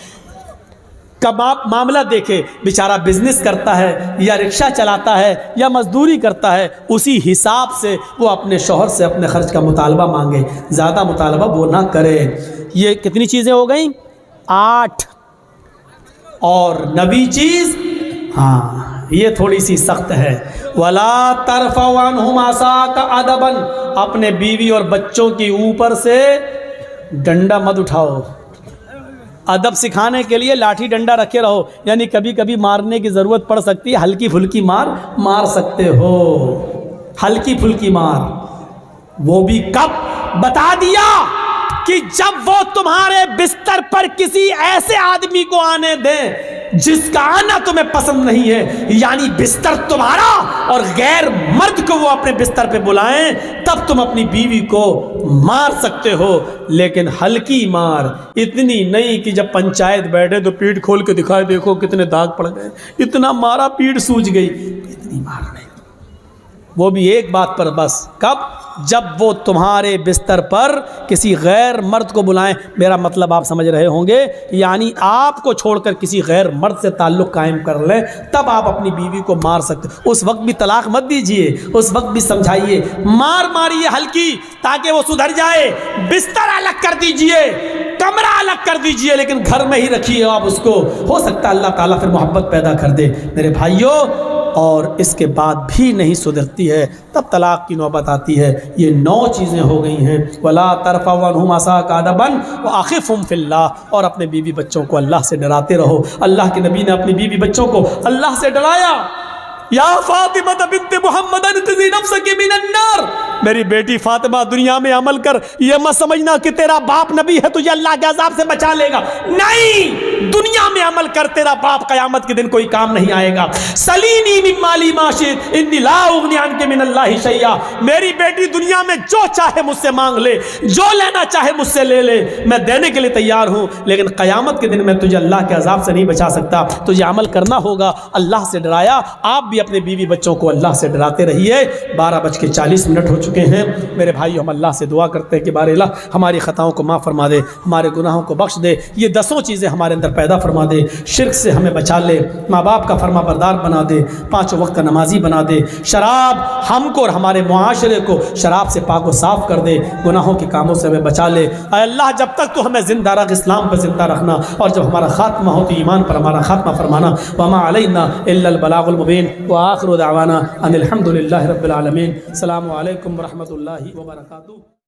معاملہ دیکھے، بیچارہ بزنس کرتا ہے یا رکشہ چلاتا ہے یا مزدوری کرتا ہے، اسی حساب سے وہ اپنے شوہر سے اپنے خرچ کا مطالبہ مانگے، زیادہ مطالبہ وہ نہ کرے۔ یہ کتنی چیزیں ہو گئیں؟ 8۔ اور 9ویں چیز، ہاں یہ تھوڑی سی سخت ہے، وَلَا تَرْفَعْ عَنْهُمْ عَصَاكَ عَدَبًا، اپنے بیوی اور بچوں کی اوپر سے ڈنڈا مت اٹھاؤ۔ ادب سکھانے کے لیے لاٹھی ڈنڈا رکھے رہو، یعنی کبھی کبھی مارنے کی ضرورت پڑ سکتی ہے، ہلکی پھلکی مار سکتے ہو، ہلکی پھلکی مار، وہ بھی کب؟ بتا دیا کہ جب وہ تمہارے بستر پر کسی ایسے آدمی کو آنے دیں جس کا آنا تمہیں پسند نہیں ہے، یعنی بستر تمہارا اور غیر مرد کو وہ اپنے بستر پہ بلائیں، تب تم اپنی بیوی کو مار سکتے ہو، لیکن ہلکی مار، اتنی نہیں کہ جب پنچایت بیٹھے تو پیٹھ کھول کے دکھائے دیکھو کتنے داغ پڑ گئے، اتنا مارا پیٹھ سوج گئی، اتنی مار نہیں، وہ بھی ایک بات پر بس، کب؟ جب وہ تمہارے بستر پر کسی غیر مرد کو بلائیں، میرا مطلب آپ سمجھ رہے ہوں گے، یعنی آپ کو چھوڑ کر کسی غیر مرد سے تعلق قائم کر لیں، تب آپ اپنی بیوی کو مار سکتے، اس وقت بھی طلاق مت دیجئے، اس وقت بھی سمجھائیے، ماریے ہلکی تاکہ وہ سدھر جائے، بستر الگ کر دیجئے، کمرہ الگ کر دیجئے، لیکن گھر میں ہی رکھیے آپ اس کو، ہو سکتا ہے اللہ تعالیٰ پھر محبت پیدا کر دے۔ میرے بھائیوں، اور اس کے بعد بھی نہیں سدھرتی ہے تب طلاق کی نوبت آتی ہے۔ یہ 9 چیزیں ہو گئی ہیں، وَلَا تَرْفَعْ عَنْهُمْ عَصَاكَ عَدَبًا وَأَخِفْهُمْ فِي اللَّهِ، اور اپنے بیوی بچوں کو اللہ سے ڈراتے رہو۔ اللہ کے نبی نے اپنی بیوی بچوں کو اللہ سے ڈرایا، یا فاطمہ بنت محمد انقذی نفسک من النار، میری بیٹی فاطمہ دنیا میں عمل کر، یہ مت سمجھنا کہ تیرا باپ نبی ہے تجھے اللہ کے عذاب سے بچا لے گا، نہیں، دنیا میں عمل کر، تیرا باپ قیامت کے دن کوئی کام نہیں آئے گا۔ سلینی من مالی ما شئت انی لا اغنی عنک من اللہ شیئا، میری بیٹی دنیا میں جو چاہے مجھ سے مانگ لے، جو لینا چاہے مجھ سے لے لے، میں دینے کے لیے تیار ہوں، لیکن قیامت کے دن میں تجھے اللہ کے عذاب سے نہیں بچا سکتا، تجھے عمل کرنا ہوگا۔ اللہ سے ڈرایا، آپ بھی اپنے بیوی بچوں کو اللہ سے ڈراتے رہیے۔ 12:40 ہو چکے ہیں میرے بھائی، ہم اللہ سے دعا کرتے ہیں کہ بار الہ ہماری خطاؤں کو معاف فرما دے، ہمارے گناہوں کو بخش دے، یہ 10 چیزیں ہمارے اندر پیدا فرما دے۔ شرک سے ہمیں بچا لے، ماں باپ کا فرما بردار بنا دے، 5 وقت کا نمازی بنا دے، شراب ہم کو اور ہمارے معاشرے کو شراب سے پاک و صاف کر دے، گناہوں کے کاموں سے ہمیں بچا لے۔ اے اللہ جب تک تو ہمیں زندہ رکھ، اسلام پر زندہ رکھنا، اور جب ہمارا خاتمہ ہو تو ایمان پر ہمارا خاتمہ فرمانا۔ وما علینا الا البلاغ المبین، وآخر دعوانا ان الحمد للہ رب العالمین۔ السلام علیکم ورحمۃ اللہ وبرکاتہ۔